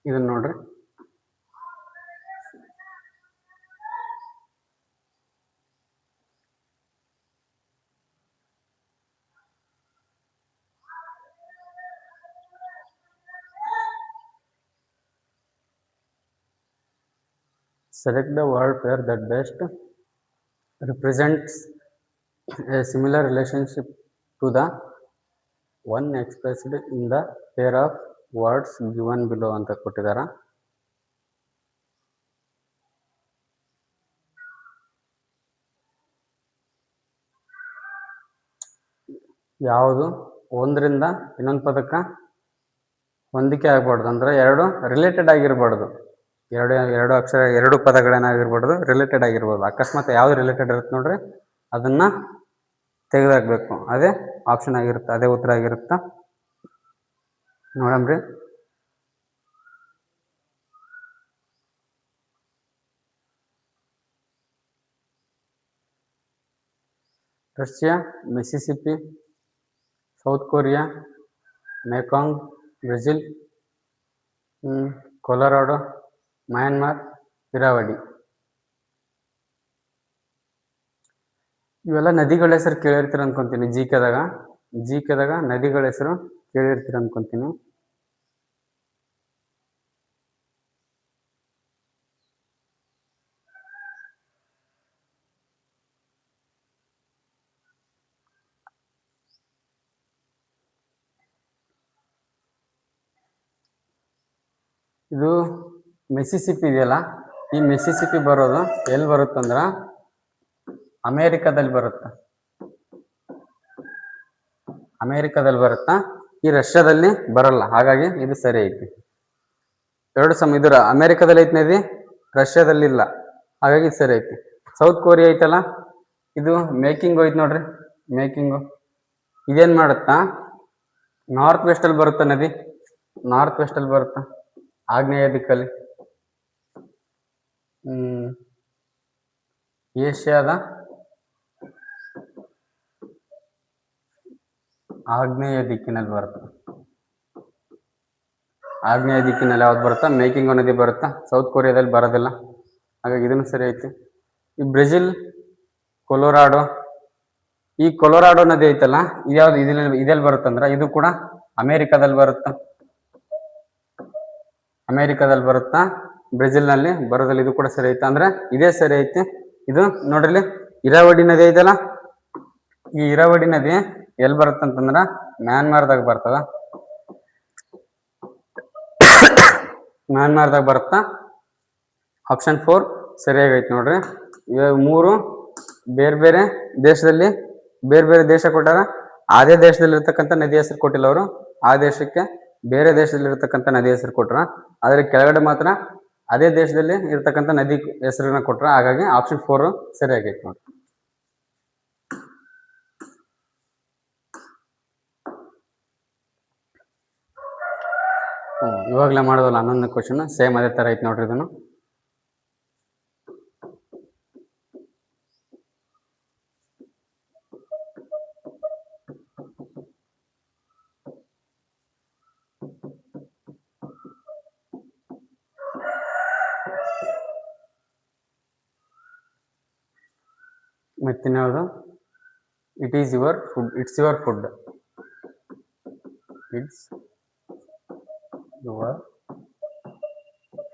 [SPEAKER 1] ಇದನ್ನ ನೋಡ್ರಿ, select the word pair that best represents a similar relationship to the one expressed in the pair of words given below ಅಂತ ಕೊಟ್ಟಿದಾರ. ಯಾವುದು ಒಂದರಿಂದ ಇನ್ನೊಂದು ಪದಕ್ಕೆ ಹೊಂದಿಕೆ ಆಗ್ಬಾರ್ದು, ಅಂದ್ರೆ ಎರಡು ರಿಲೇಟೆಡ್ ಆಗಿರ್ಬಾರ್ದು. ಎರಡು ಅಕ್ಷರ, ಎರಡು ಪದಗಳೇನಾಗಿರ್ಬಾರ್ದು, ರಿಲೇಟೆಡ್ ಆಗಿರ್ಬೋದು. ಅಕಸ್ಮಾತ್ ಯಾವ್ದು ರಿಲೇಟೆಡ್ ಇರುತ್ತೆ ನೋಡ್ರಿ, ಅದನ್ನ ತೆಗೆದಾಕ್ಬೇಕು. ಅದೇ ಆಪ್ಷನ್ ಆಗಿರುತ್ತೆ, ಅದೇ ಉತ್ತರ ಆಗಿರುತ್ತ. ನೋಡಮ್ರಿ, Russia, Mississippi, South Korea, Mekong, Brazil, Colorado, Myanmar, Irrawaddy. ಇವೆಲ್ಲ ನದಿಗಳ ಹೆಸರು ಕೇಳಿರ್ತೀರ ಅನ್ಕೊಂತೀನಿ. ಜಿಕೆದಾಗ ನದಿಗಳ ಹೆಸರು ಕೇಳಿರ್ತೀರ ಅನ್ಕೊಂತೀನಿ. ಇದು ಮಿಸಿಸಿಪಿ ಇದೆಯಲ್ಲ, ಈ ಮಿಸಿಸಿಪಿ ಬರೋದು ಎಲ್ಲಿ ಬರುತ್ತಂದ್ರ ಅಮೇರಿಕಾದಲ್ಲಿ ಬರುತ್ತ. ಈ ರಷ್ಯಾದಲ್ಲಿ ಬರಲ್ಲ. ಹಾಗಾಗಿ ಇದು ಸರಿ ಐತಿ. ಎರಡು ಇದರ ಅಮೇರಿಕಾದಲ್ಲಿ ಐತಿ ನದಿ, ರಷ್ಯಾದಲ್ಲಿ ಇಲ್ಲ. ಹಾಗಾಗಿ ಇದು ಸರಿ ಐತಿ. ಸೌತ್ ಕೊರಿಯಾ ಐತಲ್ಲ, ಇದು ಮೇಕಿಂಗ್ ಐತಿ ನೋಡ್ರಿ. ಮೇಕಿಂಗು ಇದೇನ್ ಮಾಡುತ್ತಾ, ನಾರ್ತ್ ವೆಸ್ಟ್ ಅಲ್ಲಿ ಬರುತ್ತ ನದಿ, ನಾರ್ತ್ ವೆಸ್ಟ್ ಅಲ್ಲಿ ಬರುತ್ತ, ಆಗ್ನೇಯ ದಿಕ್ಕಲ್ಲಿ. ಏಷ್ಯಾದ ಆಗ್ನೇಯ ದಿಕ್ಕಿನಲ್ಲಿ ಬರುತ್ತೆ. ಆಗ್ನೇಯ ದಿಕ್ಕಿನಲ್ಲಿ ಯಾವ್ದು ಬರುತ್ತಾ, ಮೇಕಿಂಗ್ ನದಿ ಬರುತ್ತಾ. ಸೌತ್ ಕೊರಿಯಾದಲ್ಲಿ ಬರೋದಿಲ್ಲ. ಹಾಗಾಗಿ ಇದನ್ನು ಸರಿ ಐತಿ. ಈ ಬ್ರೆಜಿಲ್, ಕೊಲೊರಾಡೋ, ಈ ಕೊಲೊರಾಡೋ ನದಿ ಐತಲ್ಲ, ಇದ್ಯಾವ್ದು ಇದೆಲ್ಲಿ ಬರುತ್ತಂದ್ರ ಇದು ಕೂಡ ಅಮೇರಿಕಾದಲ್ಲಿ ಬರುತ್ತಾ. ಬ್ರೆಜಿಲ್ ನಲ್ಲಿ ಬರೋದಿಲ್ಲ. ಇದು ಕೂಡ ಸರಿ ಐತೆ. ಅಂದ್ರೆ ಇದೇ ಸರಿ ಐತಿ. ಇದು ನೋಡ್ರಿ, ಇರಾವಡಿ ನದಿ ಐತಲ್ಲ, ಈ ಇರಾವಡಿ ನದಿ ಎಲ್ಲಿ ಬರುತ್ತಂತಂದ್ರ ಮ್ಯಾನ್ಮಾರ್ದಾಗ ಬರ್ತದ. ಮ್ಯಾನ್ಮಾರ್ದಾಗ ಬರುತ್ತಾ. ಆಪ್ಷನ್ 4 ಸರಿಯಾಗೈತಿ ನೋಡ್ರಿ. ಇವಾಗ 3 ಬೇರೆ ಬೇರೆ ದೇಶದಲ್ಲಿ ಬೇರೆ ಬೇರೆ ದೇಶ ಕೊಟ್ಟಾರ. ಅದೇ ದೇಶದಲ್ಲಿ ಇರ್ತಕ್ಕಂಥ ನದಿ ಹೆಸರು ಕೊಟ್ಟಿಲ್ಲ ಅವರು. ಆ ದೇಶಕ್ಕೆ ಬೇರೆ ದೇಶದಲ್ಲಿ ಇರ್ತಕ್ಕಂಥ ನದಿ ಹೆಸರು ಕೊಟ್ರ. ಆದ್ರೆ ಕೆಳಗಡೆ ಮಾತ್ರ ಅದೇ ದೇಶದಲ್ಲಿ ಇರ್ತಕ್ಕಂಥ ನದಿ ಹೆಸರನ್ನ ಕೊಟ್ರ. ಹಾಗಾಗಿ ಆಪ್ಷನ್ 4 ಸರಿಯಾಗೈತಿ ನೋಡ್ರಿ. ಇವಾಗಲೇ ಮಾಡೋದಲ್ಲ 11ನೇ ಕ್ವಶನ್ ಸೇಮ್ ಅದೇ ಥರ ಐತೆ ನೋಡ್ರಿ ಇದನ್ನು. ಮತ್ತಿನ್ಯಾವುದು, it is your food, it's your food, it's your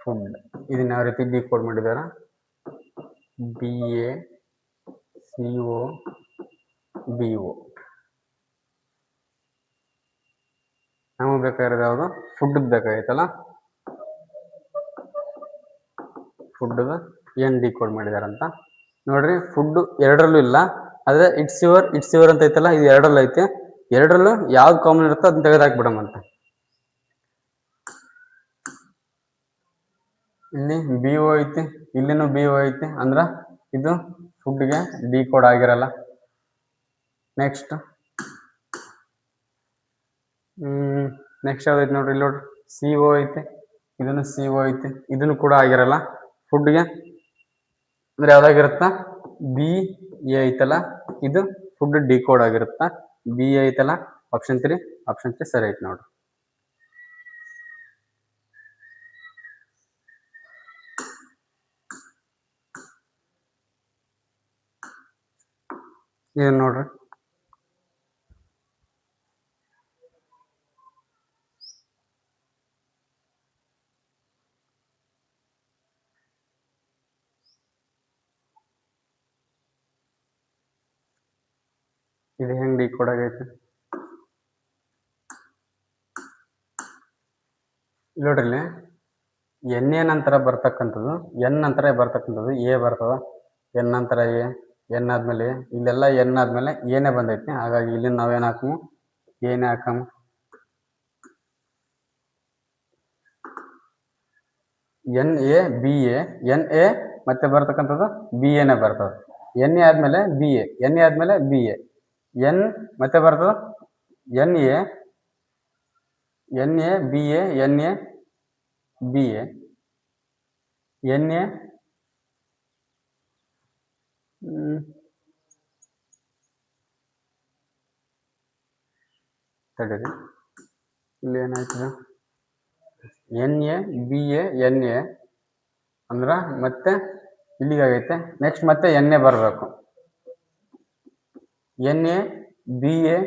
[SPEAKER 1] food. ಇದನ್ನ ಯಾವ ರೀತಿ ಡಿಕೋಡ್ ಮಾಡಿದಾರ, BACOBO. ನಮಗೆ ಬೇಕಾಗಿರೋದು ಯಾವುದು, ಫುಡ್ ಬೇಕಾಗೈತಲ್ಲ, ಫುಡ್ ಏನು ಡಿಕೋಡ್ ಮಾಡಿದಾರಂತ ನೋಡ್ರಿ. ಫುಡ್ ಎರಡರಲ್ಲೂ ಇಲ್ಲ, ಆದರೆ ಇಟ್ಸ್ ಯುವರ್ ಅಂತ ಐತಲ್ಲ, ಇದು ಎರಡರಲ್ಲೂ ಐತೆ. ಎರಡರಲ್ಲೂ ಯಾವ್ದು ಕಾಮನ್ ಇರುತ್ತೋ ಅದನ್ನ ತೆಗೆದಾಕ್ಬಿಡಮಂತ. ಇಲ್ಲಿ BO ಐತಿ, ಇಲ್ಲಿನೂ BO ಐತಿ, ಅಂದ್ರೆ ಇದು ಫುಡ್ಗೆ ಡಿಕೋಡ್ ಆಗಿರಲ್ಲ. ನೆಕ್ಸ್ಟ್ ಯಾವ್ದೈತಿ ನೋಡ್ರಿ, ಇಲ್ಲಿ ನೋಡ್ರಿ CO ಐತಿ, ಇದನ್ನು CO ಐತಿ, ಇದನ್ನು ಕೂಡ ಆಗಿರಲ್ಲ ಫುಡ್ಗೆ. ಅಂದ್ರೆ ಯಾವ್ದಾಗಿರುತ್ತಾ, BA ಐತಲ್ಲ, ಇದು ಫುಡ್ ಡಿಕೋಡ್ ಆಗಿರುತ್ತಾ. BA ಐತಲ್ಲ, ಆಪ್ಷನ್ 3 ಸರಿ ಐತಿ ನೋಡ್ರಿ. ಇದನ್ನ ನೋಡ್ರಿ, ಇದು ಹೆಂಗ್ ಡಿಕೋಡ್ ಆಗೈತೆ ನೋಡ್ರಿ. NA ನಂತರ ಬರ್ತಕ್ಕಂಥದ್ದು, N ನಂತರ ಬರ್ತಕ್ಕಂಥದ್ದು A ಬರ್ತದ, N ನಂತರ A, N ಆದ್ಮೇಲೆ ಇಲ್ಲೆಲ್ಲ N ಆದ್ಮೇಲೆ ಏನೇ ಬಂದೈತಿ. ಹಾಗಾಗಿ ಇಲ್ಲಿ ನಾವೇನು ಹಾಕಮು, ಏನೇ ಹಾಕಮು. NA BA, NA ಮತ್ತೆ ಬರ್ತಕ್ಕಂಥದ್ದು BAನೇ ಬರ್ತದೆ. NA ಆದ್ಮೇಲೆ BA, NA ಆದ್ಮೇಲೆ BA, N ಮತ್ತೆ ಬರ್ತದ NA, BA, NA BA, NA ತಡೀರಿ, ಇಲ್ಲಿ ಏನಾಯ್ತದ, NA BA NA ಅಂದ್ರೆ ಮತ್ತೆ ಇಲ್ಲಿಗಾಗೈತೆ. ನೆಕ್ಸ್ಟ್ ಮತ್ತೆ NA ಬರಬೇಕು, NA BA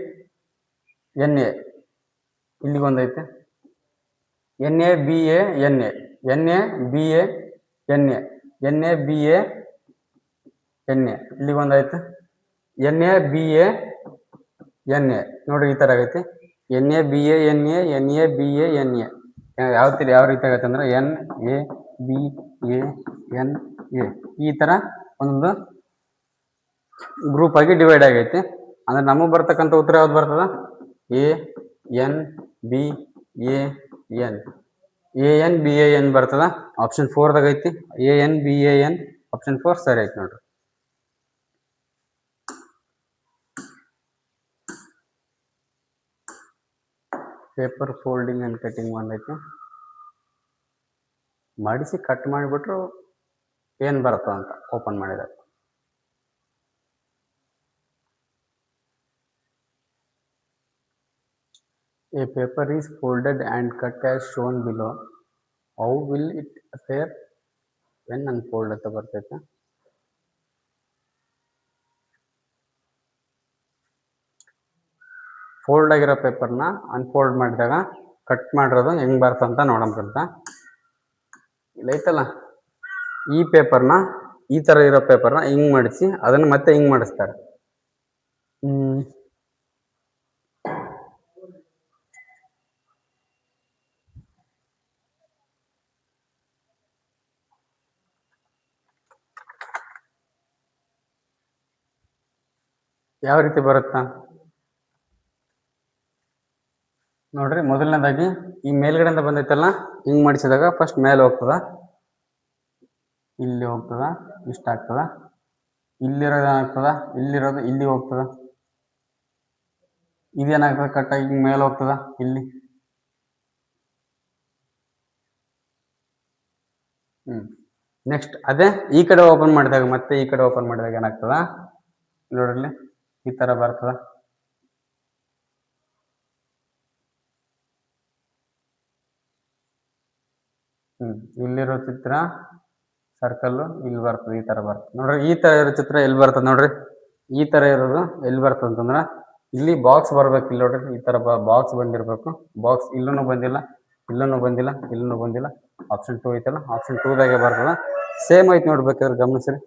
[SPEAKER 1] NA ಇಲ್ಲಿಗೊಂದೈತೆ, NA BA NA, NA BA NA, NA BA NA ಇಲ್ಲಿಗೊಂದೈತೆ, NA BA NA ನೋಡ್ರಿ ಈ ಥರ ಆಗೈತಿ. NA BA NA, NA BA NA ಯಾವ ರೀತಿ ಆಗೈತೆ ಅಂದ್ರೆ NA BA NA ಈ ಥರ ಒಂದು ಗ್ರೂಪ್ ಆಗಿ ಡಿವೈಡ್ ಆಗೈತಿ. ಅಂದ್ರೆ ನಮಗೆ ಬರ್ತಕ್ಕಂಥ ಉತ್ತರ ಯಾವ್ದು ಬರ್ತದ, AN BAN, AN BAN ಬರ್ತದ. ಆಪ್ಷನ್ 4ದಾಗ ಐತಿ, AN BAN ಆಪ್ಷನ್ 4 ಸರಿ ಐತಿ ನೋಡ್ರಿ. ಪೇಪರ್ ಫೋಲ್ಡಿಂಗ್ ಆ್ಯಂಡ್ ಕಟಿಂಗ್ ಬಂದೈತಿ. ಮಾಡಿಸಿ ಕಟ್ ಮಾಡಿಬಿಟ್ರು ಏನು ಬರ್ತದ ಅಂತ ಓಪನ್ ಮಾಡಿದಾಗ. A paper is folded and cut as shown below. How will it appear when unfolded ಅಂತ ಬರ್ತೈತೆ. ಫೋಲ್ಡ್ ಆಗಿರೋ ಪೇಪರ್ನ ಅನ್ಫೋಲ್ಡ್ ಮಾಡಿದಾಗ ಕಟ್ ಮಾಡಿರೋದು ಹೆಂಗೆ ಬರ್ತಂತ ನೋಡೋಂತ. ಇಲ್ಲೈತಲ್ಲ, ಈ ಪೇಪರ್ನ ಈ ಥರ ಇರೋ ಪೇಪರ್ನ ಹಿಂಗೆ ಮಾಡಿಸಿ ಅದನ್ನು ಮತ್ತೆ ಹಿಂಗೆ ಮಾಡಿಸ್ತಾರೆ. ಯಾವ ರೀತಿ ಬರುತ್ತಾ ನೋಡ್ರಿ. ಮೊದಲನೇದಾಗಿ ಈ ಮೇಲ್ಗಡೆಯಿಂದ ಬಂದೈತಲ್ಲ, ಹಿಂಗೆ ಮಾಡಿಸಿದಾಗ ಫಸ್ಟ್ ಮೇಲೆ ಹೋಗ್ತದ, ಇಲ್ಲಿ ಹೋಗ್ತದ, ಇಷ್ಟ ಆಗ್ತದ. ಇಲ್ಲಿರೋದು ಏನಾಗ್ತದ, ಇಲ್ಲಿರೋದು ಇಲ್ಲಿ ಹೋಗ್ತದ. ಇದೇನಾಗ್ತದ, ಕಟ್ಟಾಗಿ ಹಿಂಗೆ ಮೇಲೆ ಹೋಗ್ತದ ಇಲ್ಲಿ. ನೆಕ್ಸ್ಟ್ ಅದೇ ಈ ಕಡೆ ಓಪನ್ ಮಾಡಿದಾಗ ಮತ್ತೆ ಈ ಕಡೆ ಓಪನ್ ಮಾಡಿದಾಗ ಏನಾಗ್ತದ ನೋಡ್ರಿ ಈ ತರ ಬರ್ತದ. ಇಲ್ಲಿರೋ ಚಿತ್ರ ಸರ್ಕಲ್ ಇಲ್ಲಿ ಬರ್ತದೆ, ಈ ತರ ಬರ್ತದೆ ನೋಡ್ರಿ. ಈ ತರ ಇರೋ ಚಿತ್ರ ಎಲ್ಲಿ ಬರ್ತದೆ ನೋಡ್ರಿ, ಈ ತರ ಇರೋದು ಎಲ್ಲಿ ಬರ್ತದೆ ಅಂತಂದ್ರ ಇಲ್ಲಿ ಬಾಕ್ಸ್ ಬರ್ಬೇಕು. ಇಲ್ಲಿ ನೋಡ್ರಿ ಈ ತರ ಬಾಕ್ಸ್ ಬಂದಿರ್ಬೇಕು. ಬಾಕ್ಸ್ ಇಲ್ಲೂ ಬಂದಿಲ್ಲ, ಇಲ್ಲೂ ಬಂದಿಲ್ಲ, ಇಲ್ಲೂ ಬಂದಿಲ್ಲ. ಆಪ್ಷನ್ 2 ಐತಲ್ಲ, ಆಪ್ಷನ್ 2 ದಾಗೆ ಬರ್ತದ. ಸೇಮ್ ಐತಿ ನೋಡ್ಬೇಕಾದ್ರೆ ಗಮನಿಸ್ರಿ.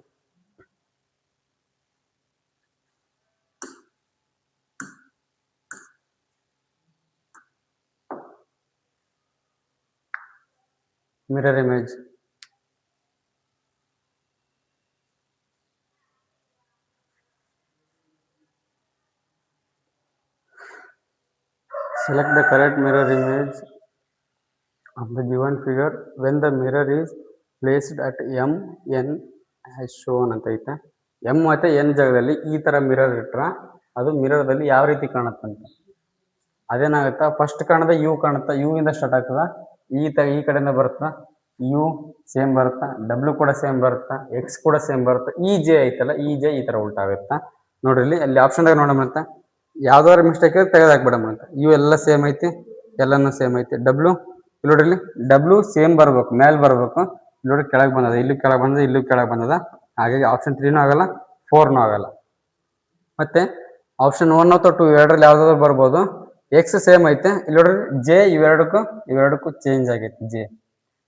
[SPEAKER 1] Mirror image select the correct mirror image of the given figure when the mirror is placed at m n as shown ಅಂತ ಐತೆ. m ಮತ್ತೆ n ಜಾಗದಲ್ಲಿ ಈ ತರ ಮಿರರ್ ಇಟ್ರ ಅದು ಮಿರರ್ದಲ್ಲಿ ಯಾವ ರೀತಿ ಕಾಣುತ್ತಂತ. ಅದೇನಾಗುತ್ತಾ, ಫಸ್ಟ್ ಕಾಣದ ಯು ಕಾಣುತ್ತಾ, ಯು ಇಂದ ಸ್ಟಾರ್ಟ್ ಆಗ್ತದ, ಈ ಕಡೆಯಿಂದ ಬರುತ್ತಾ, ಯು ಸೇಮ್ ಬರುತ್ತಾ, ಡಬ್ಲ್ಯೂ ಕೂಡ ಸೇಮ್ ಬರುತ್ತಾ, ಎಕ್ಸ್ ಕೂಡ ಸೇಮ್ ಬರುತ್ತಾ, ಇ ಜೆ ಐತಲ್ಲ, ಇ ಜೆ ಈ ತರ ಉಲ್ಟಾ ಆಗುತ್ತಾ ನೋಡ್ರಿ. ಅಲ್ಲಿ ಆಪ್ಷನ್ದಾಗ ನೋಡೋಣ, ಯಾವ್ದಾದ್ರು ಮಿಸ್ಟೇಕ್ ತೆಗೆದಾಕ್ಬಿಡಮ್ ಅಂತ. ಯು ಎಲ್ಲ ಸೇಮ್ ಐತಿ, ಎಲ್ಲಾನು ಸೇಮ್ ಐತಿ. ಡಬ್ಲ್ಯೂ ಇಲ್ಲಿ ನೋಡ್ರಿ, ಡಬ್ಲ್ಯೂ ಸೇಮ್ ಬರ್ಬೇಕು, ಮೇಲ್ ಬರ್ಬೇಕು. ನೋಡಿ ಕೆಳಗೆ ಬಂದದ, ಇಲ್ಲಿ ಕೆಳಗೆ ಬಂದದ, ಇಲ್ಲಿ ಕೆಳಗೆ ಬಂದದ. ಹಾಗಾಗಿ ಆಪ್ಷನ್ 3ನೂ ಆಗಲ್ಲ, 4ನೂ ಆಗಲ್ಲ. ಮತ್ತೆ ಆಪ್ಷನ್ 1 ಅಥವಾ 2 ಎರಡರಲ್ಲಿ ಯಾವ್ದಾದ್ರು ಬರ್ಬೋದು. ಎಕ್ಸ್ ಸೇಮ್ ಐತೆ, ಇಲ್ಲಿ ನೋಡ್ರಿ ಜೆ ಇವೆರಡಕ್ಕೂ ಚೇಂಜ್ ಆಗೈತಿ.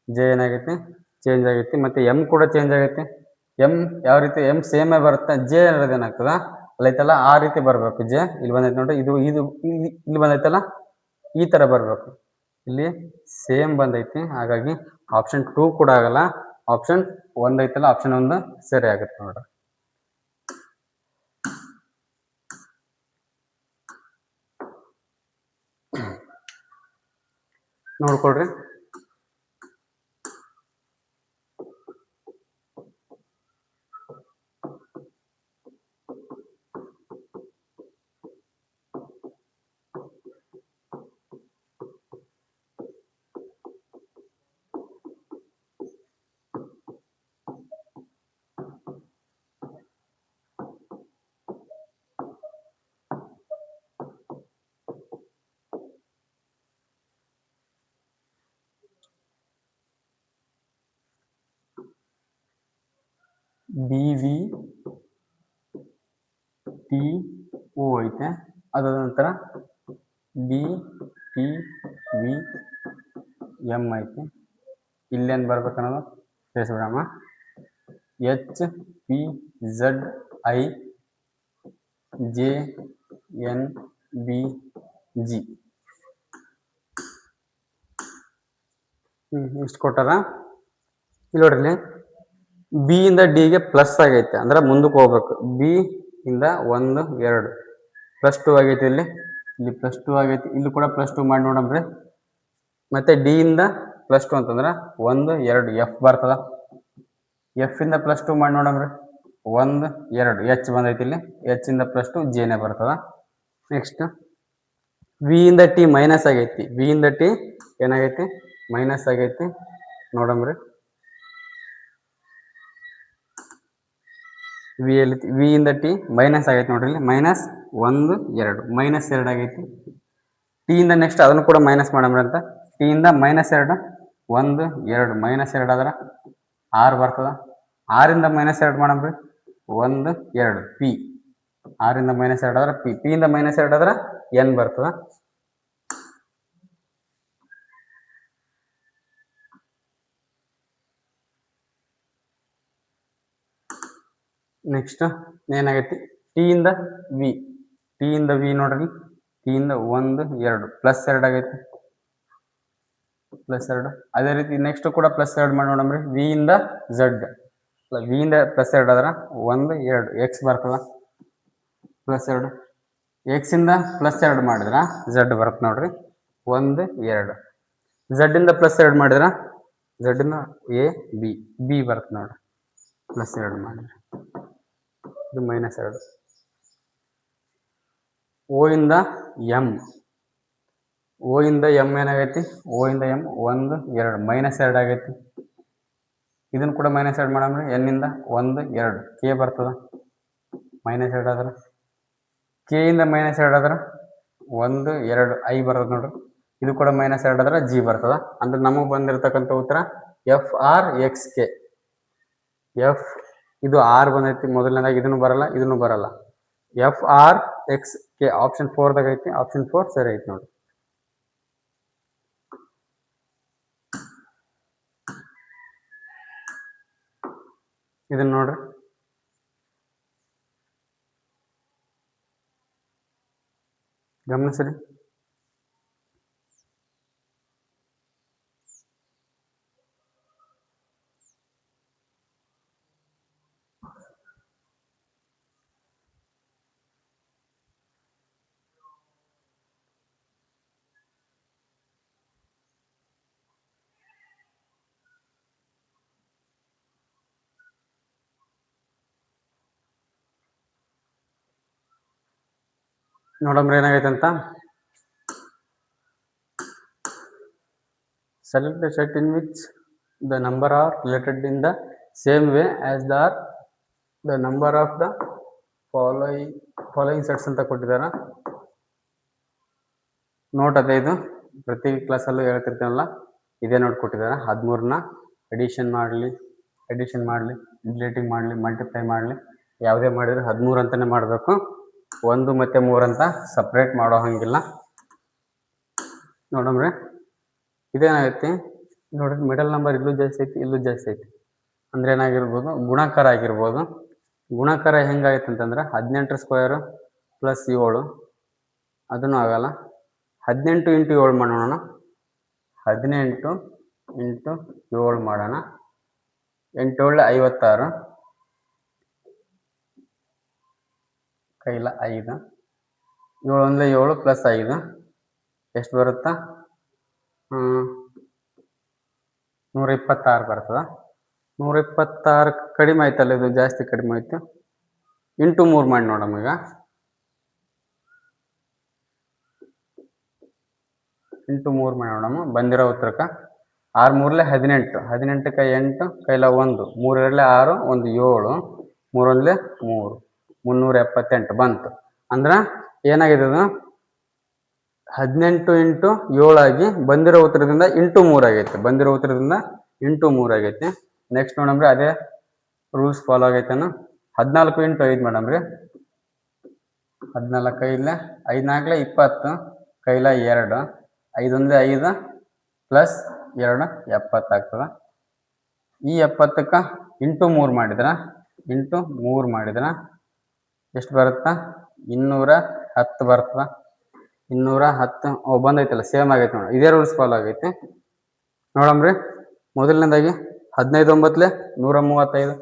[SPEAKER 1] ಜೆ ಏನಾಗೈತಿ, ಚೇಂಜ್ ಆಗೈತಿ. ಮತ್ತೆ ಎಂ ಕೂಡ ಚೇಂಜ್ ಆಗೈತಿ. ಎಂ ಯಾವ ರೀತಿ, ಎಂ ಸೇಮೇ ಬರುತ್ತೆ. ಜೆ ಅನ್ನೋದು ಏನಾಗ್ತದ ಅಲ್ಲೈತಲ್ಲ ಆ ರೀತಿ ಬರ್ಬೇಕು. ಜೆ ಇಲ್ಲಿ ಬಂದೈತೆ ನೋಡ್ರಿ, ಇದು ಇಲ್ಲಿ ಬಂದೈತಲ್ಲ ಈ ತರ ಬರ್ಬೇಕು. ಇಲ್ಲಿ ಸೇಮ್ ಬಂದೈತಿ, ಹಾಗಾಗಿ ಆಪ್ಷನ್ 2 ಕೂಡ ಆಗಲ್ಲ. ಆಪ್ಷನ್ 1 ಐತಲ್ಲ, ಆಪ್ಷನ್ 1 ಸರಿ ಆಗುತ್ತೆ ನೋಡ್ರಿ. ನೋಡ್ಕೊಳ್ರಿ. ಬಿ ವಿ ಟಿ ಓ ಐತೆ, ಅದಾದ ನಂತರ ಬಿ ಟಿ ವಿ ಎಮ್ ಐತೆ. ಇಲ್ಲೇನು ಬರ್ಬೇಕನ್ನೋದು ತಿಳಿಸ್ಬಿಡಮ್ಮ. H P Z I J N B G ಇಷ್ಟು ಕೊಟ್ಟಾರ. ಇಲ್ಲಿ ನೋಡ್ರಿ, ಬಿ ಇಂದ ಡಿಗೆ ಪ್ಲಸ್ ಆಗೈತೆ ಅಂದ್ರೆ ಮುಂದಕ್ಕೆ ಹೋಗ್ಬೇಕು. ಬಿ ಇಂದ 1 2 +2 ಆಗೈತಿ. ಇಲ್ಲಿ +2 ಆಗೈತಿ, ಇಲ್ಲಿ ಕೂಡ +2 ಮಾಡಿ ನೋಡಮ್ರಿ. ಮತ್ತೆ ಡಿ ಇಂದ +2 ಅಂತಂದ್ರೆ 1 2 ಎಫ್ ಬರ್ತದ. ಎಫ್ ಇಂದ +2 ಮಾಡಿ ನೋಡಮ್ರಿ. 1 2 ಎಚ್ ಬಂದೈತಿ. ಇಲ್ಲಿ ಎಚ್ ಇಂದ +2 ಜೆನೇ ಬರ್ತದ. ನೆಕ್ಸ್ಟ್ ವಿ ಇಂದ ಟಿ ಮೈನಸ್ ಆಗೈತಿ. ವಿ ಇಂದ ಟಿ ಏನಾಗೈತಿ, ಮೈನಸ್ ಆಗೈತಿ ನೋಡಮ್ರಿ. ವಿ ಇಂದ ಟಿ ಮೈನಸ್ ಆಗೈತಿ ನೋಡ್ರಿ. ಇಲ್ಲಿ -1 2 -2 ಆಗೈತಿ. ಟಿ ಇಂದ ನೆಕ್ಸ್ಟ್ ಅದನ್ನು ಕೂಡ ಮೈನಸ್ ಮಾಡಮ್ರಿ ಅಂತ. ಟಿ ಇಂದ -2 1 2 -2 ಆದ್ರೆ 6 ಬರ್ತದ. 6 ಇಂದ -2 ಮಾಡಮ್ರಿ. 1 2 ಪಿ. 6 ಇಂದ -2 ಆದ್ರೆ ಪಿ. ಪಿ ಇಂದ -2 ಆದ್ರೆ ಎನ್ ಬರ್ತದ. ನೆಕ್ಸ್ಟ್ ಏನಾಗೈತಿ, ಟಿ ಇಂದ ವಿ. ಟಿ ಇಂದ ವಿ ನೋಡ್ರಿ, ಟಿ ಇಂದ 1 2 +2 ಆಗೈತಿ. +2. ಅದೇ ರೀತಿ ನೆಕ್ಸ್ಟ್ ಕೂಡ +2 ಮಾಡಿ ನೋಡಮ್ರಿ. ವಿ ಇಂದ ಝಡ್. ವಿ ಇಂದ +2 ಆದ್ರೆ 1 2 ಎಕ್ಸ್ ಬರ್ತದ. +2. ಎಕ್ಸ್ ಇಂದ +2 ಮಾಡಿದ್ರ ಝಡ್ ಬರುತ್ತೆ ನೋಡ್ರಿ. 1 2. ಝಡ್ ಇಂದ +2 ಮಾಡಿದ್ರ ಝಡ್ ಇಂದ ಎ ಬಿ. ಬಿ ಬರುತ್ತೆ ನೋಡ್ರಿ. +2 ಮಾಡಿದ್ರೆ ಇದು -2. ಓ ಇಂದ ಎಂ. ಓ ಇಂದ ಎಂ ಏನಾಗೈತಿ, ಓ ಇಂದ ಎಂ 1 2 -2 ಆಗೈತಿ. ಇದನ್ನು ಕೂಡ ಮೈನಸ್ ಎರಡು ಮಾಡಮ್ರಿ. ಎನ್ನಿಂದ 1 2 ಕೆ ಬರ್ತದ ಮೈನಸ್ 2 ಆದ್ರೆ. ಕೆ ಇಂದ ಮೈನಸ್ 2 ಆದ್ರೆ 1 2 ಐ ಬರ್ತದೆ ನೋಡ್ರಿ. ಇದು ಕೂಡ ಮೈನಸ್ 2 ಆದ್ರೆ ಜಿ ಬರ್ತದ. ಅಂದ್ರೆ ನಮಗೆ ಬಂದಿರತಕ್ಕಂಥ ಉತ್ತರ F R X K. F ಇದು ಆರ್ ಬಂದೈತಿ ಮೊದಲನೇದಾಗಿ, ಇದನ್ನು ಬರಲ್ಲ ಇದನ್ನು ಬರಲ್ಲ. F R X K option 4ದಾಗ ಐತಿ. ಆಪ್ಷನ್ 4 ಸರಿ ಐತಿ ನೋಡಿ. ಇದನ್ನ ನೋಡ್ರಿ, ಗಮನಿಸ್ರಿ. ನೋಡಮ್ರಿ ಏನಾಗೈತೆ ಅಂತ. Select the set in which the number are related in the same way as the number of the following sets ಅಂತ ಕೊಟ್ಟಿದ್ದಾರೆ. ನೋಟ್ ಅದೇ ಇದು ಪ್ರತಿ ಕ್ಲಾಸಲ್ಲೂ ಹೇಳ್ತಿರ್ತೀನಲ್ಲ, ಇದೇ ನೋಟ್ ಕೊಟ್ಟಿದ್ದಾರೆ. 13ನ ಎಡಿಷನ್ ಮಾಡಲಿ ಡಿಲೇಟಿಂಗ್ ಮಾಡಲಿ ಮಲ್ಟಿಪ್ಲೈ ಮಾಡಲಿ ಯಾವುದೇ ಮಾಡಿದ್ರೆ 13 ಅಂತಲೇ ಮಾಡಬೇಕು. 1 ಮತ್ತು 3 ಅಂತ ಸಪ್ರೇಟ್ ಮಾಡೋ ಹಂಗಿಲ್ಲ. ನೋಡಮ್ರಿ ಇದೇನಾಗೈತಿ ನೋಡ್ರಿ, ಮಿಡಲ್ ನಂಬರ್ ಇಲ್ಲೂ ಜಾಸ್ತಿ ಐತಿ ಇಲ್ಲೂ ಜಾಸ್ತಿ ಐತಿ. ಅಂದ್ರೆ ಏನಾಗಿರ್ಬೋದು, ಗುಣಾಕಾರ ಆಗಿರ್ಬೋದು. ಗುಣಾಕಾರ ಹೆಂಗಾಗೈತೆ ಅಂತಂದ್ರೆ 18 ಸ್ಕ್ವೇರ್ ಪ್ಲಸ್ 7 ಅದನ್ನು ಆಗಲ್ಲ. 18 ಇಂಟು 7 ಮಾಡೋಣ. 18 ಇಂಟು 7 ಮಾಡೋಣ. 8 7 56 ಕೈಲ 5. 7 1 7 ಪ್ಲಸ್ 5 ಎಷ್ಟು ಬರುತ್ತಾ? 126 ಬರ್ತದ. 126 ಕಡಿಮೆ ಆಯ್ತಲ್ಲ, ಇದು ಜಾಸ್ತಿ ಕಡಿಮೆ ಆಯ್ತು. ಇಂಟು 3 ಮಾಡಿ ನೋಡಮ್ಮ. ಈಗ ಇಂಟು 3 ಮಾಡಿ ನೋಡಮ್ಮ. ಬಂದಿರೋ ಉತ್ತರಕ್ಕೆ 6 3 18 18ಕ್ಕೆ 8 ಕೈಲ 1 3 2 6 1 7 3 1 3 378 ಬಂತು. ಅಂದ್ರೆ ಏನಾಗಿದೆ ಅದು 18 ಇಂಟು 7 ಆಗಿ ಬಂದಿರೋ ಉತ್ತರದಿಂದ ಇಂಟು 3 ಆಗೈತೆ. ಬಂದಿರೋ ಉತ್ತರದಿಂದ ಇಂಟು 3 ಆಗೈತೆ. ನೆಕ್ಸ್ಟ್ ನೋಡಮ್ರಿ ಅದೇ ರೂಲ್ಸ್ ಫಾಲೋ ಆಗೈತೆನ. 14 ಇಂಟು 5 ಮೇಡಮ್ರಿ. 14 5 5 4 20 ಕೈಲ 2 5 1 5 ಪ್ಲಸ್ 2 70 ಆಗ್ತದೆ. ಈ 70ಕ್ಕೆ ಇಂಟು 3 ಮಾಡಿದ್ರೆ ಎಷ್ಟು ಬರುತ್ತಾ? 210 ಬರ್ತದ. 210 ಬಂದೈತಲ್ಲ, ಸೇಮ್ ಆಗೈತೆ ನೋಡಿ. ಇದೇ ರೂಲ್ಸ್ ಫಾಲೋ ಆಗೈತೆ ನೋಡಮ್ರಿ. ಮೊದಲನೇದಾಗಿ 15 9 135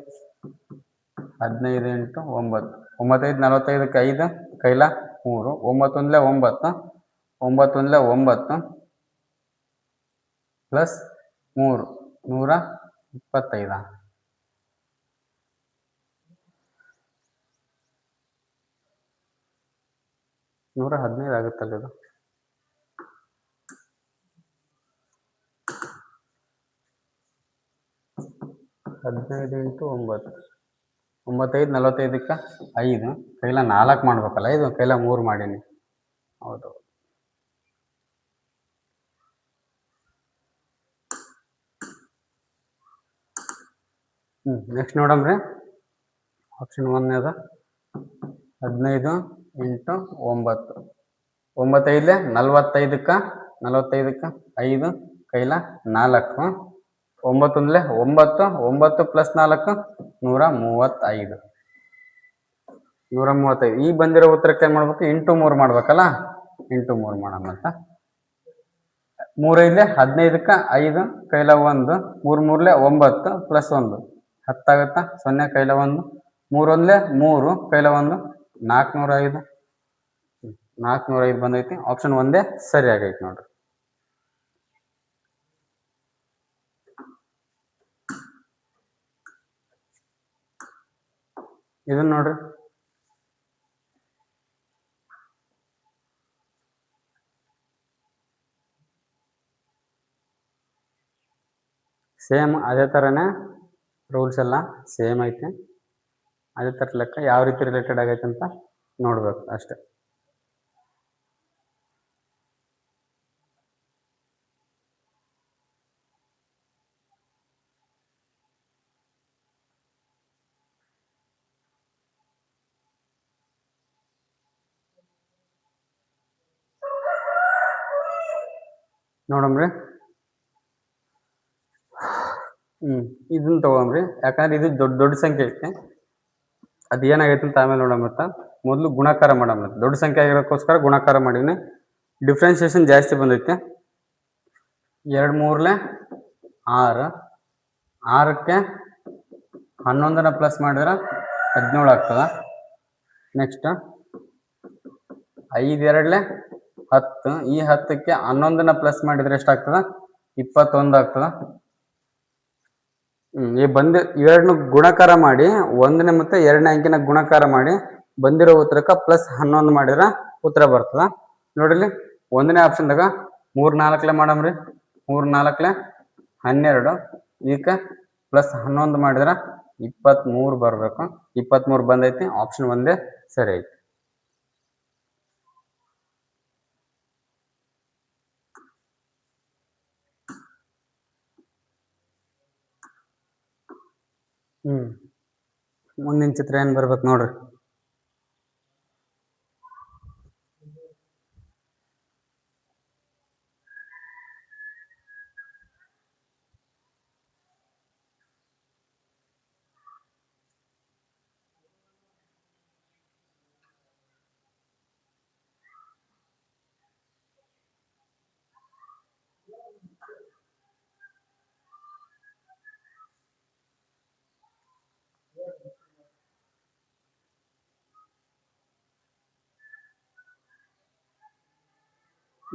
[SPEAKER 1] 15 ಇಂಟು 9 9 5 45ಕ್ಕೆ 5 ಕೈಲ 3 9 1 9 9 1 9 ಪ್ಲಸ್ 3 125. 115 ಆಗುತ್ತಲ್ಲ ಇದು. ಹದಿನೈದು ಇಂಟು 9 95 45ಕ್ಕೆ 5 ಕೈಲ 4 ಮಾಡ್ಬೇಕಲ್ಲ, ಇದು ಕೈಲ 3 ಮಾಡೀನಿ. ಹೌದು. ನೆಕ್ಸ್ಟ್ ನೋಡಮ್ರಿ. ಆಪ್ಷನ್ 1 ಅದ 15 ಇಂಟು 9 9 5 45ಕ್ಕೆ 5 ಕೈಲ 4 9 1 9 ಪ್ಲಸ್ 4 135. ಈ ಬಂದಿರೋ ಉತ್ತರಕ್ಕೆ ಏನು ಮಾಡ್ಬೇಕು? ಇಂಟು 3 ಮಾಡ್ಬೇಕಲ್ಲ, ಇಂಟು 3 ಮಾಡೋಣಂತ. 3 5 15ಕ್ಕೆ 5 ಕೈಲ 1 3 3 9 ಪ್ಲಸ್ 1 10 ಆಗುತ್ತಾ? 0 ಕೈಲ 1 3 1 3 ಕೈಲ 1 405. 405 ಬಂದೈತಿ. ಆಪ್ಷನ್ 1 ಸರಿ ಆಗೈತಿ ನೋಡ್ರಿ. ಇದನ್ನ ನೋಡ್ರಿ, ಸೇಮ್ ಅದೇ ಥರನೇ ರೂಲ್ಸ್ ಎಲ್ಲ ಸೇಮ್ ಐತೆ. ಅದೇ ಥರ ಲೆಕ್ಕ ಯಾವ ರೀತಿ ರಿಲೇಟೆಡ್ ಆಗೈತೆ ಅಂತ ನೋಡ್ಬೇಕು ಅಷ್ಟೆ. ನೋಡಮ್ರಿ, ಇದನ್ನ ತಗೊಂಬ್ರಿ. ಯಾಕಂದ್ರೆ ಇದು ದೊಡ್ಡ ದೊಡ್ಡ ಸಂಖ್ಯೆ ಐತೆ. ಅದು ಏನಾಗೈತೆ ಅಂತ ಆಮೇಲೆ ನೋಡೋಣ. ಮೊದಲು ಗುಣಾಕಾರ ಮಾಡೋಣ. ದೊಡ್ಡ ಸಂಖ್ಯೆ ಆಗಿರೋಕ್ಕೋಸ್ಕರ ಗುಣಾಕಾರ ಮಾಡೀನಿ. ಡಿಫ್ರೆನ್ಸಿಯೇಷನ್ ಜಾಸ್ತಿ ಬಂದೈತೆ. 2 3 6, 6ಕ್ಕೆ 11ನ ಪ್ಲಸ್ ಮಾಡಿದ್ರೆ 17 ಆಗ್ತದೆ. ನೆಕ್ಸ್ಟ್ 5 2 10, ಈ 10ಕ್ಕೆ 11ನ ಪ್ಲಸ್ ಮಾಡಿದ್ರೆ ಎಷ್ಟಾಗ್ತದೆ? 21 ಆಗ್ತದೆ. ಈ ಇವೆರಡನ್ನ ಗುಣಾಕಾರ ಮಾಡಿ, 1ನೇ ಮತ್ತು 2ನೇ ಅಂಕಿನ ಗುಣಾಕಾರ ಮಾಡಿ ಬಂದಿರೋ ಉತ್ತರಕ್ಕೆ ಪ್ಲಸ್ 11 ಮಾಡಿದ್ರೆ ಉತ್ತರ ಬರ್ತದ. ನೋಡ್ರಿ, 1ನೇ ಆಪ್ಷನ್ದಾಗ 3 4 ಮಾಡಮ್ರಿ. 3 4 12, ಇದಕ್ಕೆ ಪ್ಲಸ್ 11 ಮಾಡಿದ್ರೆ 23 ಬರಬೇಕು. 23 ಬಂದೈತಿ. ಆಪ್ಷನ್ 1 ಸರಿ ಐತಿ. ಮುಂದಿನ ಚಿತ್ರ ಏನು ಬರ್ಬೇಕು ನೋಡ್ರಿ.